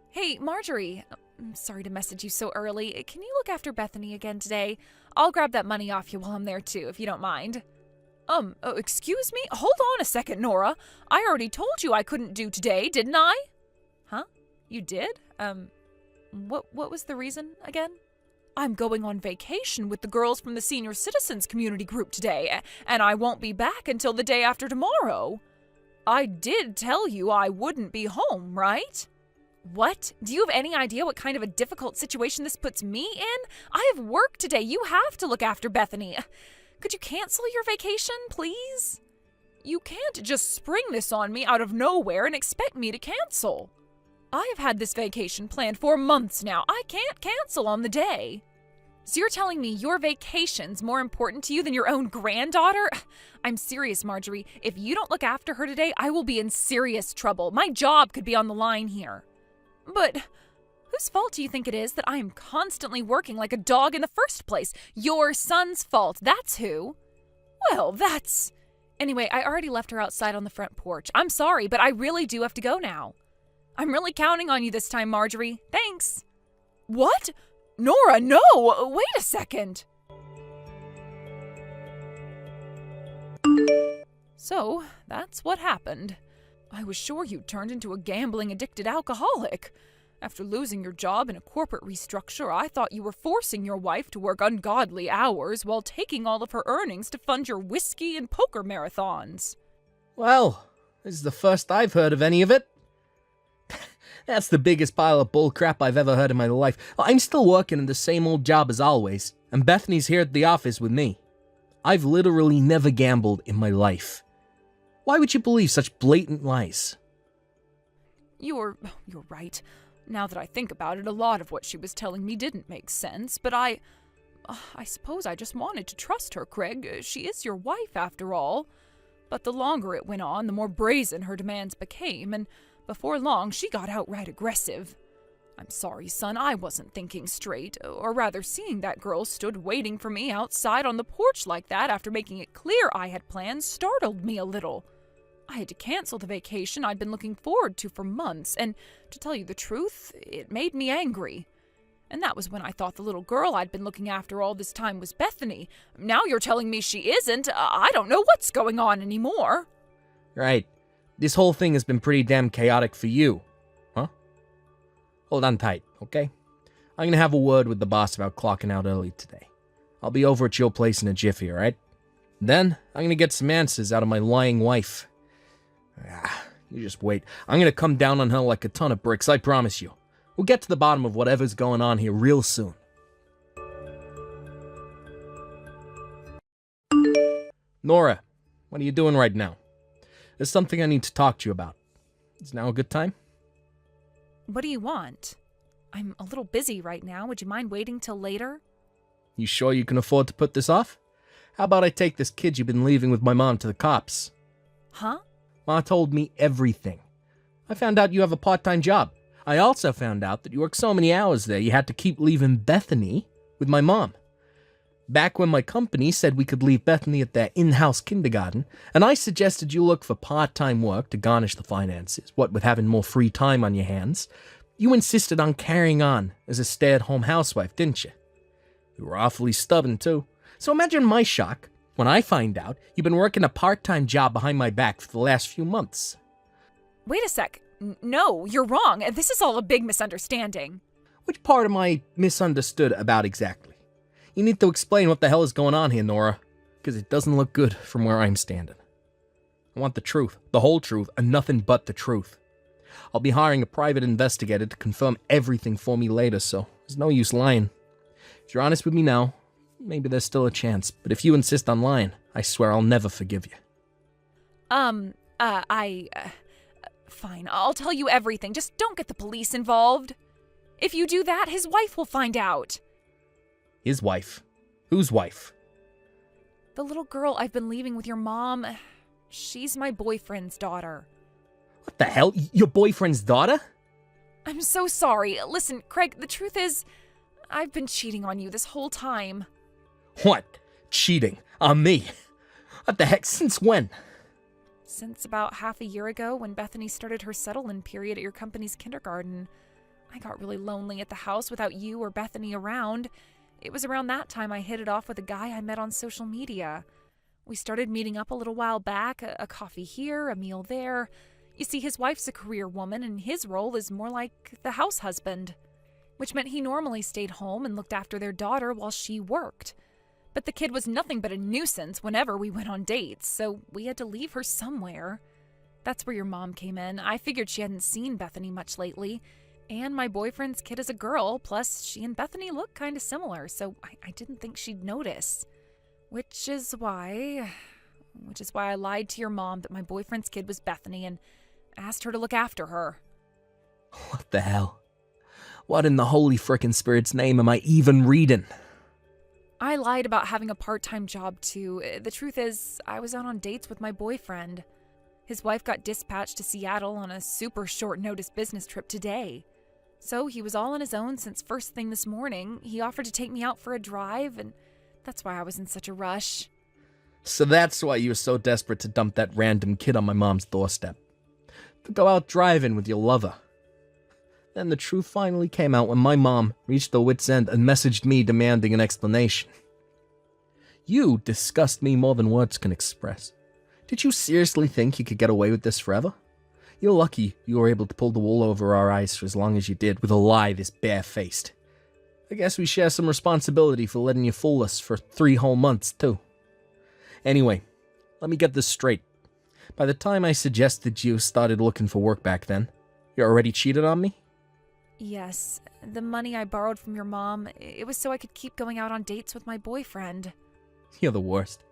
Hey, Marjorie. I'm sorry to message you so early. Can you look after Bethany again today? I'll grab that money off you while I'm there too, if you don't mind. Excuse me? Hold on a second, Nora. I already told you I couldn't do today, didn't I? Huh? You did? What was the reason again? I'm going on vacation with the girls from the Senior Citizens Community Group today, and I won't be back until the day after tomorrow. I did tell you I wouldn't be home, right? What? Do you have any idea what kind of a difficult situation this puts me in? I have work today. You have to look after Bethany. Could you cancel your vacation, please? You can't just spring this on me out of nowhere and expect me to cancel. I have had this vacation planned for months now. I can't cancel on the day. So you're telling me your vacation's more important to you than your own granddaughter? I'm serious, Marjorie. If you don't look after her today, I will be in serious trouble. My job could be on the line here. But whose fault do you think it is that I am constantly working like a dog in the first place? Your son's fault, that's who. Well, that's... Anyway, I already left her outside on the front porch. I'm sorry, but I really do have to go now. I'm really counting on you this time, Marjorie. Thanks. What? Nora, no! Wait a second. So, that's what happened. I was sure you turned into a gambling-addicted alcoholic. After losing your job in a corporate restructure, I thought you were forcing your wife to work ungodly hours while taking all of her earnings to fund your whiskey and poker marathons. Well, this is the first I've heard of any of it. That's the biggest pile of bullcrap I've ever heard in my life. I'm still working in the same old job as always, and Bethany's here at the office with me. I've literally never gambled in my life. Why would you believe such blatant lies? You're right. Now that I think about it, a lot of what she was telling me didn't make sense, but I suppose I just wanted to trust her, Craig. She is your wife, after all. But the longer it went on, the more brazen her demands became, and before long, she got outright aggressive. I'm sorry, son, I wasn't thinking straight, or rather seeing that girl stood waiting for me outside on the porch like that after making it clear I had plans startled me a little. I had to cancel the vacation I'd been looking forward to for months, and to tell you the truth, it made me angry. And that was when I thought the little girl I'd been looking after all this time was Bethany. Now you're telling me she isn't. I don't know what's going on anymore. Right. This whole thing has been pretty damn chaotic for you, huh? Hold on tight, okay? I'm gonna have a word with the boss about clocking out early today. I'll be over at your place in a jiffy, alright? Then, I'm gonna get some answers out of my lying wife. You just wait. I'm gonna come down on her like a ton of bricks, I promise you. We'll get to the bottom of whatever's going on here real soon. Nora, what are you doing right now? There's something I need to talk to you about. Is now a good time? What do you want? I'm a little busy right now. Would you mind waiting till later? You sure you can afford to put this off? How about I take this kid you've been leaving with my mom to the cops? Huh? Ma told me everything. I found out you have a part-time job. I also found out that you work so many hours there you had to keep leaving Bethany with my mom. Back when my company said we could leave Bethany at their in-house kindergarten, and I suggested you look for part-time work to garnish the finances, what with having more free time on your hands, you insisted on carrying on as a stay-at-home housewife, didn't you? You were awfully stubborn, too. So imagine my shock when I find out you've been working a part-time job behind my back for the last few months. Wait a sec. No, you're wrong. This is all a big misunderstanding. Which part am I misunderstood about exactly? You need to explain what the hell is going on here, Nora, because it doesn't look good from where I'm standing. I want the truth, the whole truth, and nothing but the truth. I'll be hiring a private investigator to confirm everything for me later, so there's no use lying. If you're honest with me now, maybe there's still a chance, but if you insist on lying, I swear I'll never forgive you. Fine, I'll tell you everything. Just don't get the police involved. If you do that, his wife will find out. His wife? Whose wife? The little girl I've been leaving with your mom. She's my boyfriend's daughter. What the hell? Your boyfriend's daughter? I'm so sorry. Listen, Craig, the truth is, I've been cheating on you this whole time. What? Cheating? On me? What the heck? Since when? since about half a year ago when Bethany started her settle-in period at your company's kindergarten. I got really lonely at the house without you or Bethany around. It was around that time I hit it off with a guy I met on social media. We started meeting up a little while back, a coffee here, a meal there. You see, his wife's a career woman, and his role is more like the house husband, which meant he normally stayed home and looked after their daughter while she worked. But the kid was nothing but a nuisance whenever we went on dates, so we had to leave her somewhere. That's where your mom came in. I figured she hadn't seen Bethany much lately, and my boyfriend's kid is a girl, plus she and Bethany look kind of similar, so I didn't think she'd notice. Which is why I lied to your mom that my boyfriend's kid was Bethany and asked her to look after her. What the hell? What in the holy frickin' spirit's name am I even reading? I lied about having a part-time job too. The truth is, I was out on dates with my boyfriend. His wife got dispatched to Seattle on a super short-notice business trip today. So he was all on his own since first thing this morning. He offered to take me out for a drive, and that's why I was in such a rush. So that's why you were so desperate to dump that random kid on my mom's doorstep. To go out driving with your lover. Then the truth finally came out when my mom reached her wit's end and messaged me demanding an explanation. You disgust me more than words can express. Did you seriously think you could get away with this forever? You're lucky you were able to pull the wool over our eyes for as long as you did with a lie this bare-faced. I guess we share some responsibility for letting you fool us for 3 whole months, too. Anyway, let me get this straight. By the time I suggested you started looking for work back then, you already cheated on me? Yes, the money I borrowed from your mom, it was so I could keep going out on dates with my boyfriend. You're the worst.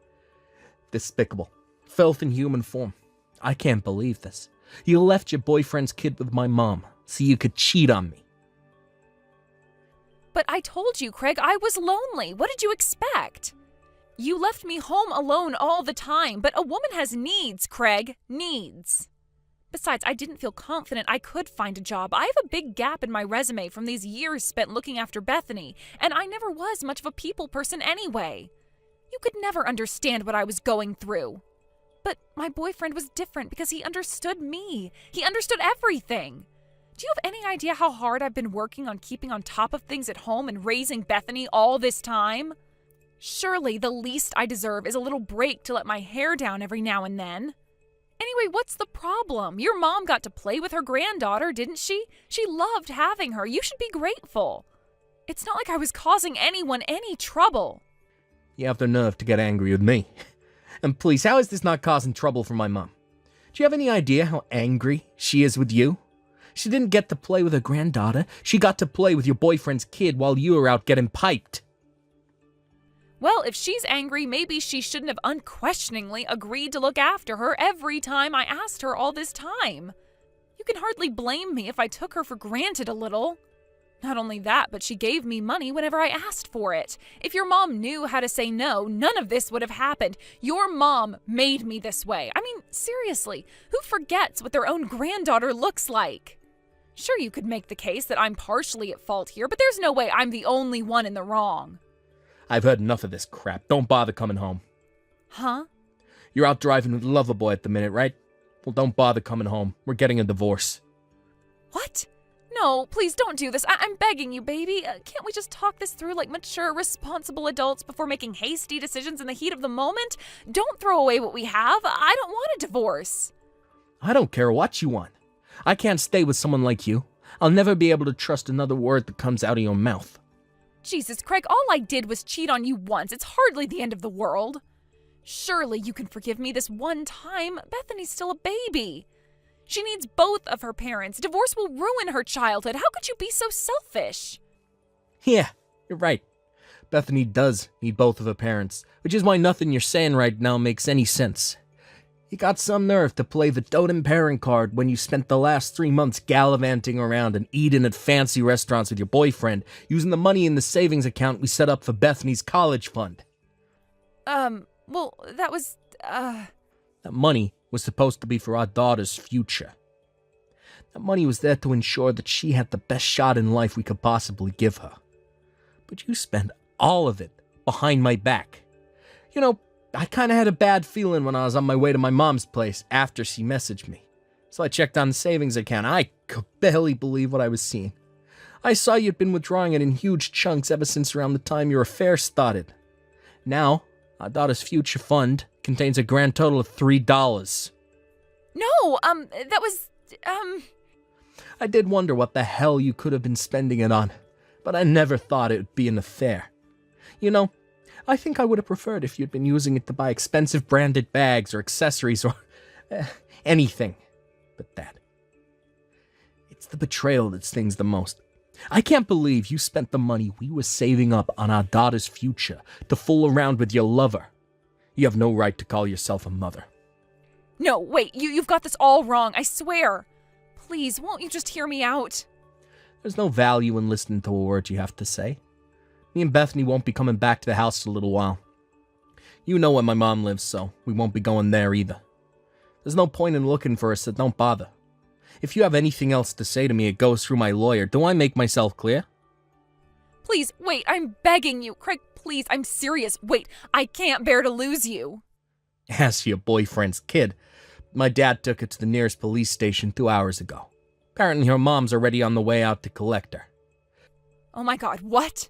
Despicable. Filth in human form. I can't believe this. You left your boyfriend's kid with my mom so you could cheat on me. But I told you, Craig, I was lonely. What did you expect? You left me home alone all the time, but a woman has needs, Craig. Needs. Besides, I didn't feel confident I could find a job. I have a big gap in my resume from these years spent looking after Bethany, and I never was much of a people person anyway. You could never understand what I was going through. But my boyfriend was different because he understood me. He understood everything. Do you have any idea how hard I've been working on keeping on top of things at home and raising Bethany all this time? Surely the least I deserve is a little break to let my hair down every now and then. Anyway, what's the problem? Your mom got to play with her granddaughter, didn't she? She loved having her. You should be grateful. It's not like I was causing anyone any trouble. You have the nerve to get angry with me. And please, how is this not causing trouble for my mom? Do you have any idea how angry she is with you? She didn't get to play with her granddaughter. She got to play with your boyfriend's kid while you were out getting piped. Well, if she's angry, maybe she shouldn't have unquestioningly agreed to look after her every time I asked her all this time. You can hardly blame me if I took her for granted a little. Not only that, but she gave me money whenever I asked for it. If your mom knew how to say no, none of this would have happened. Your mom made me this way. I mean, seriously, who forgets what their own granddaughter looks like? Sure, you could make the case that I'm partially at fault here, but there's no way I'm the only one in the wrong. I've heard enough of this crap. Don't bother coming home. Huh? You're out driving with Loverboy at the minute, right? Well, don't bother coming home. We're getting a divorce. What? No, please don't do this. I'm begging you, baby. Can't we just talk this through like mature, responsible adults before making hasty decisions in the heat of the moment? Don't throw away what we have. I don't want a divorce. I don't care what you want. I can't stay with someone like you. I'll never be able to trust another word that comes out of your mouth. Jesus, Craig, all I did was cheat on you once. It's hardly the end of the world. Surely you can forgive me this one time. Bethany's still a baby. She needs both of her parents. Divorce will ruin her childhood. How could you be so selfish? Yeah, you're right. Bethany does need both of her parents, which is why nothing you're saying right now makes any sense. You got some nerve to play the doting parent card when you spent the last 3 months gallivanting around and eating at fancy restaurants with your boyfriend, using the money in the savings account we set up for Bethany's college fund. Well, that was, That money was supposed to be for our daughter's future. That money was there to ensure that she had the best shot in life we could possibly give her. But you spent all of it behind my back. You know, I kind of had a bad feeling when I was on my way to my mom's place after she messaged me. So I checked on the savings account. I could barely believe what I was seeing. I saw you'd been withdrawing it in huge chunks ever since around the time your affair started. Now, our daughter's future fund contains a grand total of $3. No, that was, I did wonder what the hell you could have been spending it on, but I never thought it would be an affair. You know, I think I would have preferred if you'd been using it to buy expensive branded bags or accessories or anything but that. It's the betrayal that stings the most. I can't believe you spent the money we were saving up on our daughter's future to fool around with your lover. You have no right to call yourself a mother. No, wait, you've got this all wrong, I swear. Please, won't you just hear me out? There's no value in listening to a word you have to say. Me and Bethany won't be coming back to the house for a little while. You know where my mom lives, so we won't be going there either. There's no point in looking for us, so don't bother. If you have anything else to say to me, it goes through my lawyer. Do I make myself clear? Please, wait, I'm begging you. Craig, please, I'm serious. Wait, I can't bear to lose you. As for your boyfriend's kid, my dad took her to the nearest police station 2 hours ago. Apparently her mom's already on the way out to collect her. Oh my god, what?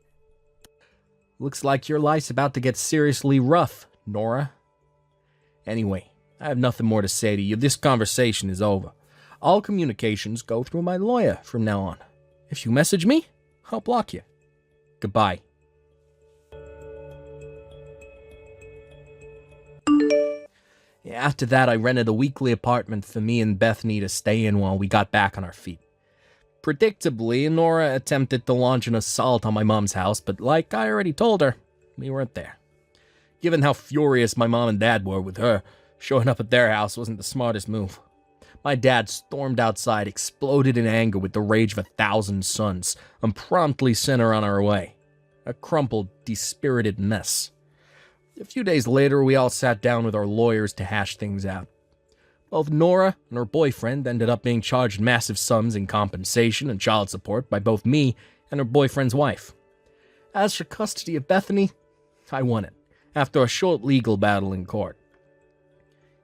Looks like your life's about to get seriously rough, Nora. Anyway, I have nothing more to say to you. This conversation is over. All communications go through my lawyer from now on. If you message me, I'll block you. Goodbye. After that, I rented a weekly apartment for me and Bethany to stay in while we got back on our feet. Predictably, Nora attempted to launch an assault on my mom's house, but like I already told her, we weren't there. Given how furious my mom and dad were with her, showing up at their house wasn't the smartest move. My dad stormed outside, exploded in anger with the rage of 1,000 suns, and promptly sent her on her way. A crumpled, dispirited mess. A few days later, we all sat down with our lawyers to hash things out. Both Nora and her boyfriend ended up being charged massive sums in compensation and child support by both me and her boyfriend's wife. As for custody of Bethany, I won it, after a short legal battle in court.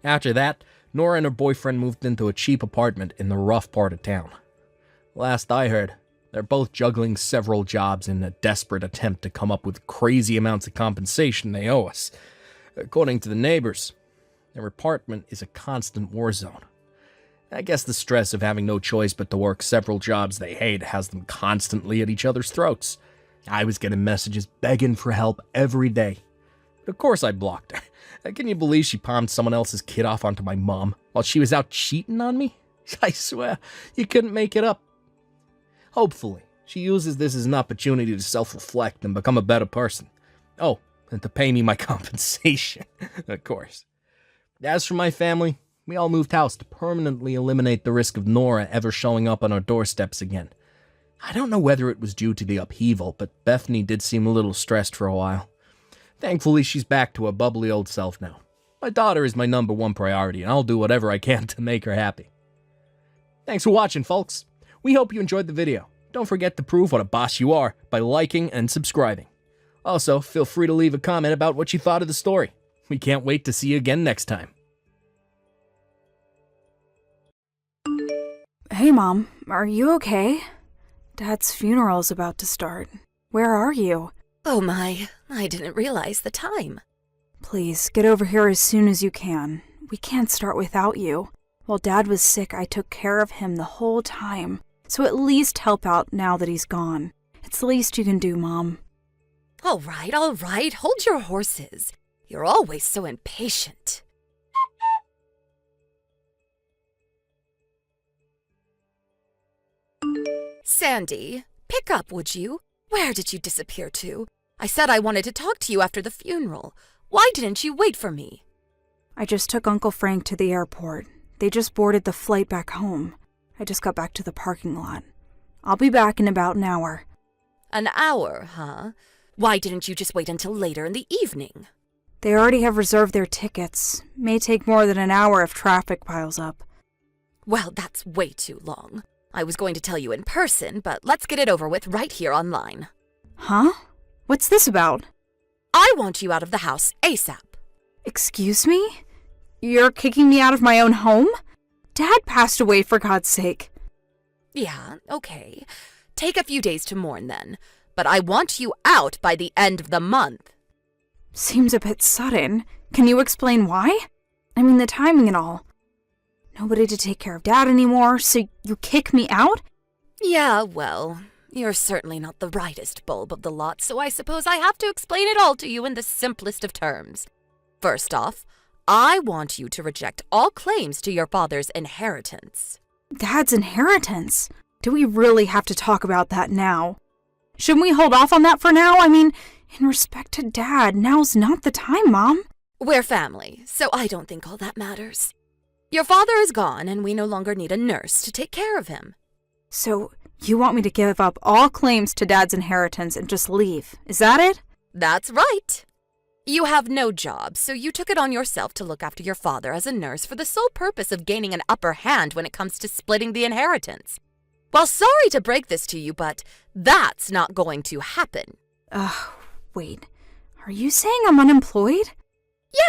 After that, Nora and her boyfriend moved into a cheap apartment in the rough part of town. Last I heard, they're both juggling several jobs in a desperate attempt to come up with crazy amounts of compensation they owe us. According to the neighbors, their apartment is a constant war zone. I guess the stress of having no choice but to work several jobs they hate has them constantly at each other's throats. I was getting messages begging for help every day. But of course I blocked her. Can you believe she palmed someone else's kid off onto my mom while she was out cheating on me? I swear, you couldn't make it up. Hopefully, she uses this as an opportunity to self-reflect and become a better person. Oh, and to pay me my compensation, of course. As for my family, we all moved house to permanently eliminate the risk of Nora ever showing up on our doorsteps again. I don't know whether it was due to the upheaval, but Bethany did seem a little stressed for a while. Thankfully, she's back to her bubbly old self now. My daughter is my #1 priority, and I'll do whatever I can to make her happy. Thanks for watching, folks. We hope you enjoyed the video. Don't forget to prove what a boss you are by liking and subscribing. Also, feel free to leave a comment about what you thought of the story. We can't wait to see you again next time. Hey, Mom. Are you okay? Dad's funeral's about to start. Where are you? Oh my, I didn't realize the time. Please, get over here as soon as you can. We can't start without you. While Dad was sick, I took care of him the whole time. So at least help out now that he's gone. It's the least you can do, Mom. All right, hold your horses. You're always so impatient. Sandy, pick up, would you? Where did you disappear to? I said I wanted to talk to you after the funeral. Why didn't you wait for me? I just took Uncle Frank to the airport. They just boarded the flight back home. I just got back to the parking lot. I'll be back in about an hour. An hour, huh? Why didn't you just wait until later in the evening? They already have reserved their tickets. May take more than an hour if traffic piles up. Well, that's way too long. I was going to tell you in person, but let's get it over with right here online. Huh? What's this about? I want you out of the house ASAP. Excuse me? You're kicking me out of my own home? Dad passed away, for God's sake. Yeah, okay. Take a few days to mourn then. But I want you out by the end of the month. Seems a bit sudden. Can you explain why? I mean, the timing and all. Nobody to take care of Dad anymore, so you kick me out? Yeah, well, you're certainly not the brightest bulb of the lot, so I suppose I have to explain it all to you in the simplest of terms. First off, I want you to reject all claims to your father's inheritance. Dad's inheritance? Do we really have to talk about that now? Shouldn't we hold off on that for now? I mean, in respect to Dad, now's not the time, Mom. We're family, so I don't think all that matters. Your father is gone, and we no longer need a nurse to take care of him. So, you want me to give up all claims to Dad's inheritance and just leave, is that it? That's right. You have no job, so you took it on yourself to look after your father as a nurse for the sole purpose of gaining an upper hand when it comes to splitting the inheritance. Well, sorry to break this to you, but that's not going to happen. Wait. Are you saying I'm unemployed?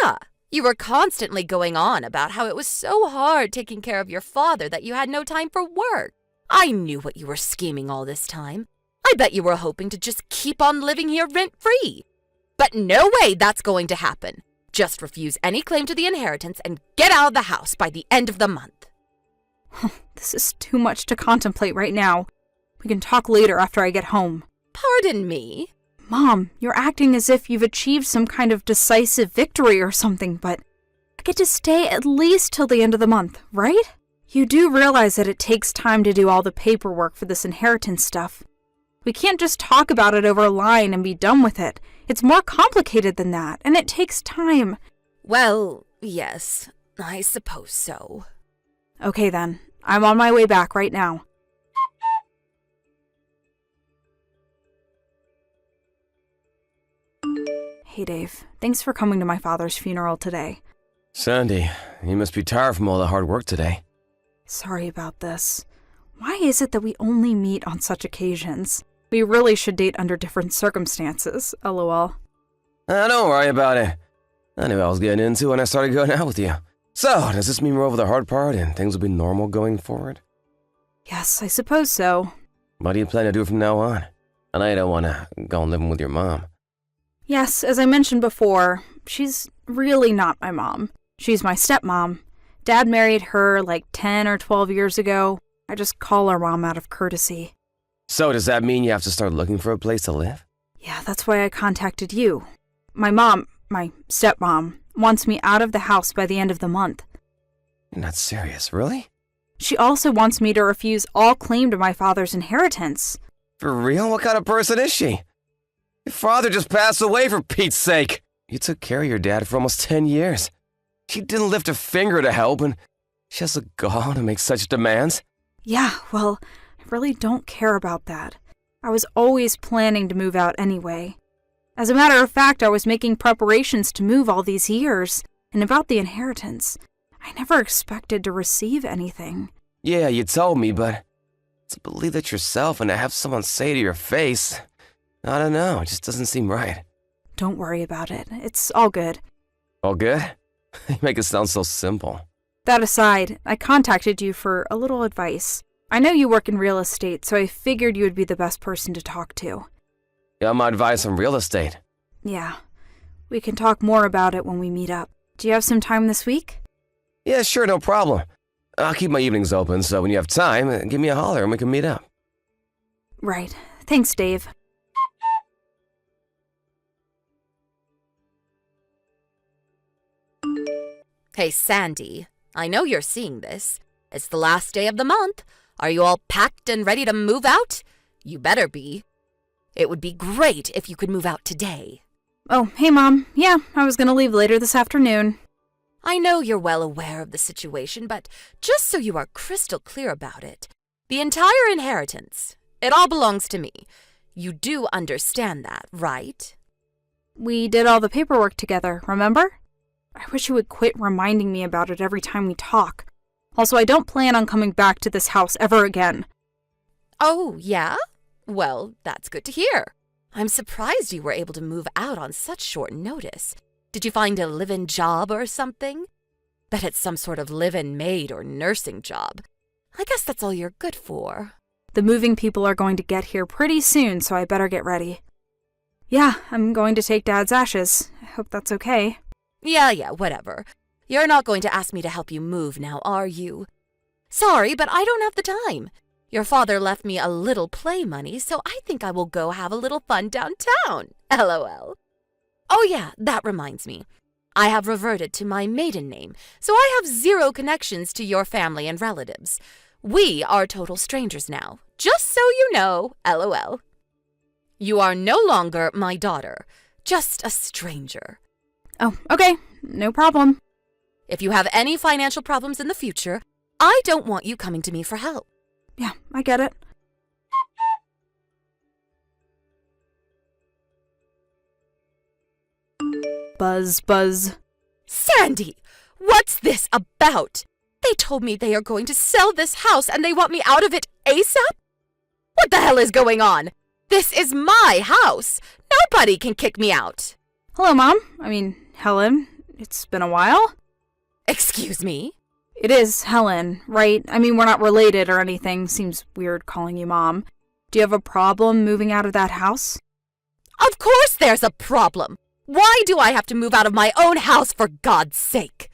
Yeah, you were constantly going on about how it was so hard taking care of your father that you had no time for work. I knew what you were scheming all this time. I bet you were hoping to just keep on living here rent-free. But no way that's going to happen. Just refuse any claim to the inheritance and get out of the house by the end of the month. This is too much to contemplate right now. We can talk later after I get home. Pardon me? Mom, you're acting as if you've achieved some kind of decisive victory or something, but I get to stay at least till the end of the month, right? You do realize that it takes time to do all the paperwork for this inheritance stuff. We can't just talk about it over a line and be done with it. It's more complicated than that, and it takes time. Well, yes, I suppose so. Okay then, I'm on my way back right now. Hey Dave, thanks for coming to my father's funeral today. Sandy, you must be tired from all the hard work today. Sorry about this. Why is it that we only meet on such occasions? We really should date under different circumstances, lol. Don't worry about it. I knew what I was getting into when I started going out with you. So, does this mean we're over the hard part and things will be normal going forward? Yes, I suppose so. What do you plan to do from now on? I know you don't want to go and live with your mom. Yes, as I mentioned before, she's really not my mom. She's my stepmom. Dad married her like 10 or 12 years ago. I just call her mom out of courtesy. So, does that mean you have to start looking for a place to live? Yeah, that's why I contacted you. My stepmom, wants me out of the house by the end of the month. You're not serious, really? She also wants me to refuse all claim to my father's inheritance. For real? What kind of person is she? Your father just passed away, for Pete's sake. You took care of your dad for almost 10 years. She didn't lift a finger to help, and she has the gall to make such demands. Yeah, well, I really don't care about that. I was always planning to move out anyway. As a matter of fact, I was making preparations to move all these years. And about the inheritance, I never expected to receive anything. Yeah, you told me, but to believe that yourself and to have someone say to your face, I don't know, it just doesn't seem right. Don't worry about it. It's all good. All good? You make it sound so simple. That aside, I contacted you for a little advice. I know you work in real estate, so I figured you would be the best person to talk to. You got my advice on real estate. Yeah. We can talk more about it when we meet up. Do you have some time this week? Yeah, sure, no problem. I'll keep my evenings open, so when you have time, give me a holler and we can meet up. Right. Thanks, Dave. Hey, Sandy, I know you're seeing this. It's the last day of the month. Are you all packed and ready to move out? You better be. It would be great if you could move out today. Oh, hey, Mom. Yeah, I was gonna leave later this afternoon. I know you're well aware of the situation, but just so you are crystal clear about it, the entire inheritance, it all belongs to me. You do understand that, right? We did all the paperwork together, remember? I wish you would quit reminding me about it every time we talk. Also, I don't plan on coming back to this house ever again. Oh, yeah? Well, that's good to hear. I'm surprised you were able to move out on such short notice. Did you find a live-in job or something? Bet it's some sort of live-in maid or nursing job. I guess that's all you're good for. The moving people are going to get here pretty soon, so I better get ready. Yeah, I'm going to take Dad's ashes. I hope that's okay. Yeah, whatever. You're not going to ask me to help you move now, are you? Sorry, but I don't have the time. Your father left me a little play money, so I think I will go have a little fun downtown. LOL. Oh yeah, that reminds me. I have reverted to my maiden name, so I have zero connections to your family and relatives. We are total strangers now, just so you know, LOL. You are no longer my daughter, just a stranger. Oh, okay. No problem. If you have any financial problems in the future, I don't want you coming to me for help. Yeah, I get it. Buzz, buzz. Sandy, what's this about? They told me they are going to sell this house and they want me out of it ASAP? What the hell is going on? This is my house. Nobody can kick me out. Hello, Mom. Helen. It's been a while. Excuse me? It is Helen, right? We're not related or anything. Seems weird calling you Mom. Do you have a problem moving out of that house? Of course there's a problem. Why do I have to move out of my own house, for God's sake?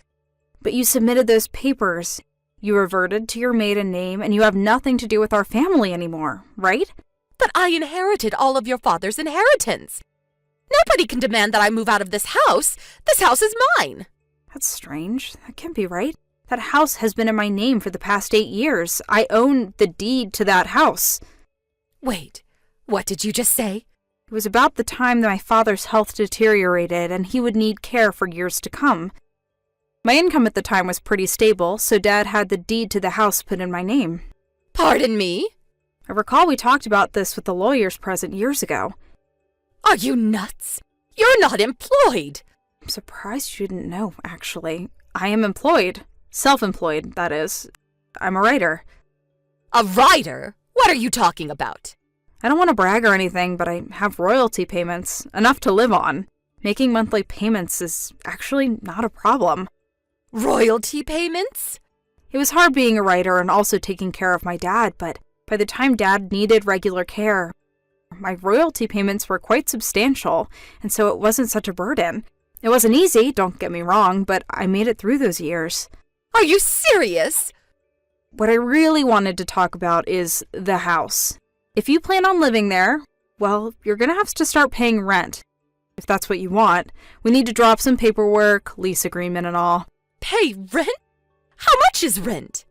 But you submitted those papers. You reverted to your maiden name, and you have nothing to do with our family anymore, right? But I inherited all of your father's inheritance. Nobody can demand that I move out of this house. This house is mine. That's strange. That can't be right. That house has been in my name for the past 8 years. I own the deed to that house. Wait, what did you just say? It was about the time that my father's health deteriorated and he would need care for years to come. My income at the time was pretty stable, so Dad had the deed to the house put in my name. Pardon me? I recall we talked about this with the lawyers present years ago. Are you nuts? You're not employed. I'm surprised you didn't know, actually. I am employed. Self-employed, that is. I'm a writer. A writer? What are you talking about? I don't want to brag or anything, but I have royalty payments, enough to live on. Making monthly payments is actually not a problem. Royalty payments? It was hard being a writer and also taking care of my dad, but by the time Dad needed regular care, my royalty payments were quite substantial, and so it wasn't such a burden. It wasn't easy, don't get me wrong, but I made it through those years. Are you serious? What I really wanted to talk about is the house. If you plan on living there, well, you're gonna have to start paying rent. If that's what you want, we need to draw up some paperwork, lease agreement and all. Pay rent? How much is rent?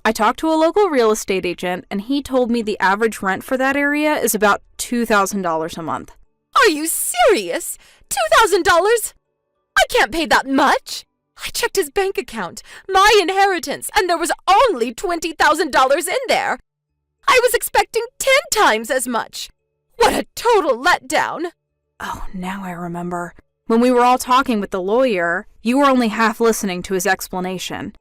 I talked to a local real estate agent, and he told me the average rent for that area is about $2,000 a month. Are you serious? $2,000? I can't pay that much. I checked his bank account, my inheritance, and there was only $20,000 in there. I was expecting 10 times as much. What a total letdown. Oh, now I remember. When we were all talking with the lawyer, you were only half listening to his explanation.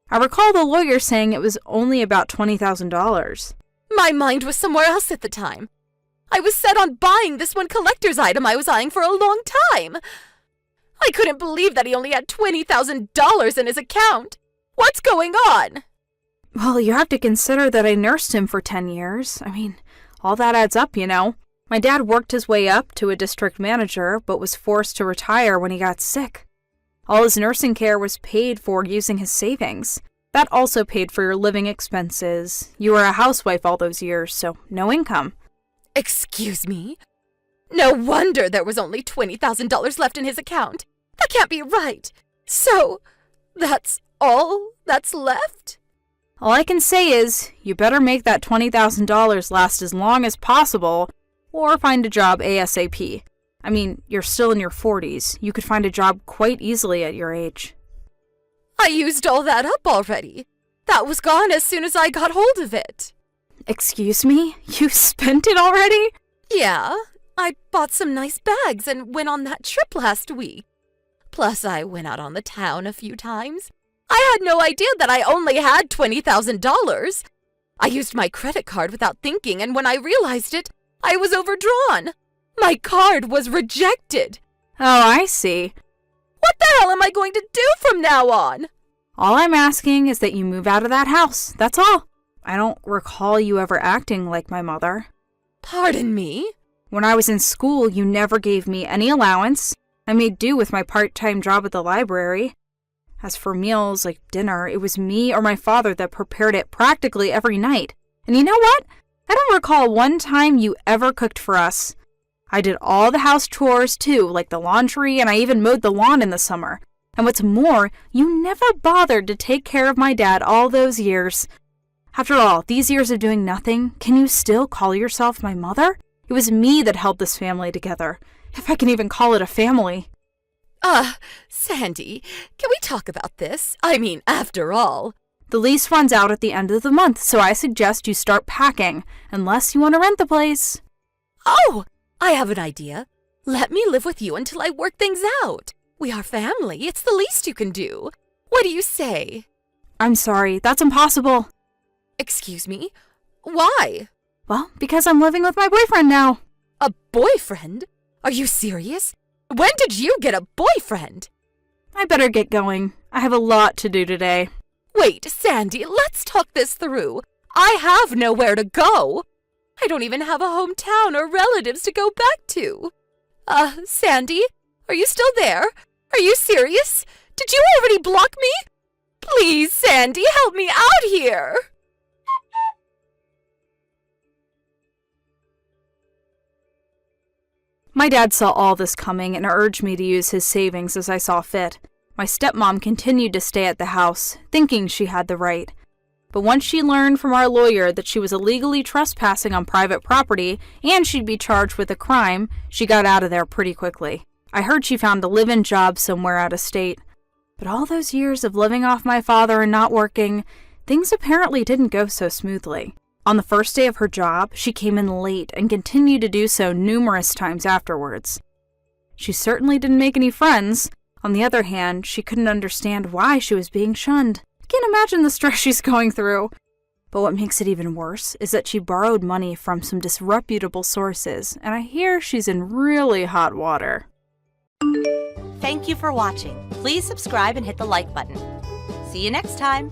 I recall the lawyer saying it was only about $20,000. My mind was somewhere else at the time. I was set on buying this one collector's item I was eyeing for a long time. I couldn't believe that he only had $20,000 in his account. What's going on? Well, you have to consider that I nursed him for 10 years. All that adds up, you know. My dad worked his way up to a district manager, but was forced to retire when he got sick. All his nursing care was paid for using his savings. That also paid for your living expenses. You were a housewife all those years, so no income. Excuse me? No wonder there was only $20,000 left in his account. That can't be right. So, that's all that's left? All I can say is, you better make that $20,000 last as long as possible, or find a job ASAP. You're still in your 40s. You could find a job quite easily at your age. I used all that up already. That was gone as soon as I got hold of it. Excuse me? You spent it already? Yeah, I bought some nice bags and went on that trip last week. Plus, I went out on the town a few times. I had no idea that I only had $20,000. I used my credit card without thinking, and when I realized it, I was overdrawn. My card was rejected. Oh, I see. What the hell am I going to do from now on? All I'm asking is that you move out of that house, that's all. I don't recall you ever acting like my mother. Pardon me? When I was in school, you never gave me any allowance. I made do with my part-time job at the library. As for meals, like dinner, it was me or my father that prepared it practically every night. And you know what? I don't recall one time you ever cooked for us. I did all the house chores too, like the laundry, and I even mowed the lawn in the summer. And what's more, you never bothered to take care of my dad all those years. After all, these years of doing nothing, can you still call yourself my mother? It was me that held this family together, if I can even call it a family. Sandy, can we talk about this? I mean, after all. The lease runs out at the end of the month, so I suggest you start packing, unless you want to rent the place. Oh, I have an idea. Let me live with you until I work things out. We are family. It's the least you can do. What do you say? I'm sorry, that's impossible. Excuse me? Why? Well, because I'm living with my boyfriend now. A boyfriend? Are you serious? When did you get a boyfriend? I better get going. I have a lot to do today. Wait, Sandy, let's talk this through. I have nowhere to go. I don't even have a hometown or relatives to go back to. Sandy, are you still there? Are you serious? Did you already block me? Please, Sandy, help me out here. My dad saw all this coming and urged me to use his savings as I saw fit. My stepmom continued to stay at the house, thinking she had the right. But once she learned from our lawyer that she was illegally trespassing on private property and she'd be charged with a crime, she got out of there pretty quickly. I heard she found a live-in job somewhere out of state. But all those years of living off my father and not working, things apparently didn't go so smoothly. On the first day of her job, she came in late and continued to do so numerous times afterwards. She certainly didn't make any friends. On the other hand, she couldn't understand why she was being shunned. I can't imagine the stress she's going through. But what makes it even worse is that she borrowed money from some disreputable sources, and I hear she's in really hot water. Thank you for watching. Please subscribe and hit the like button. See you next time.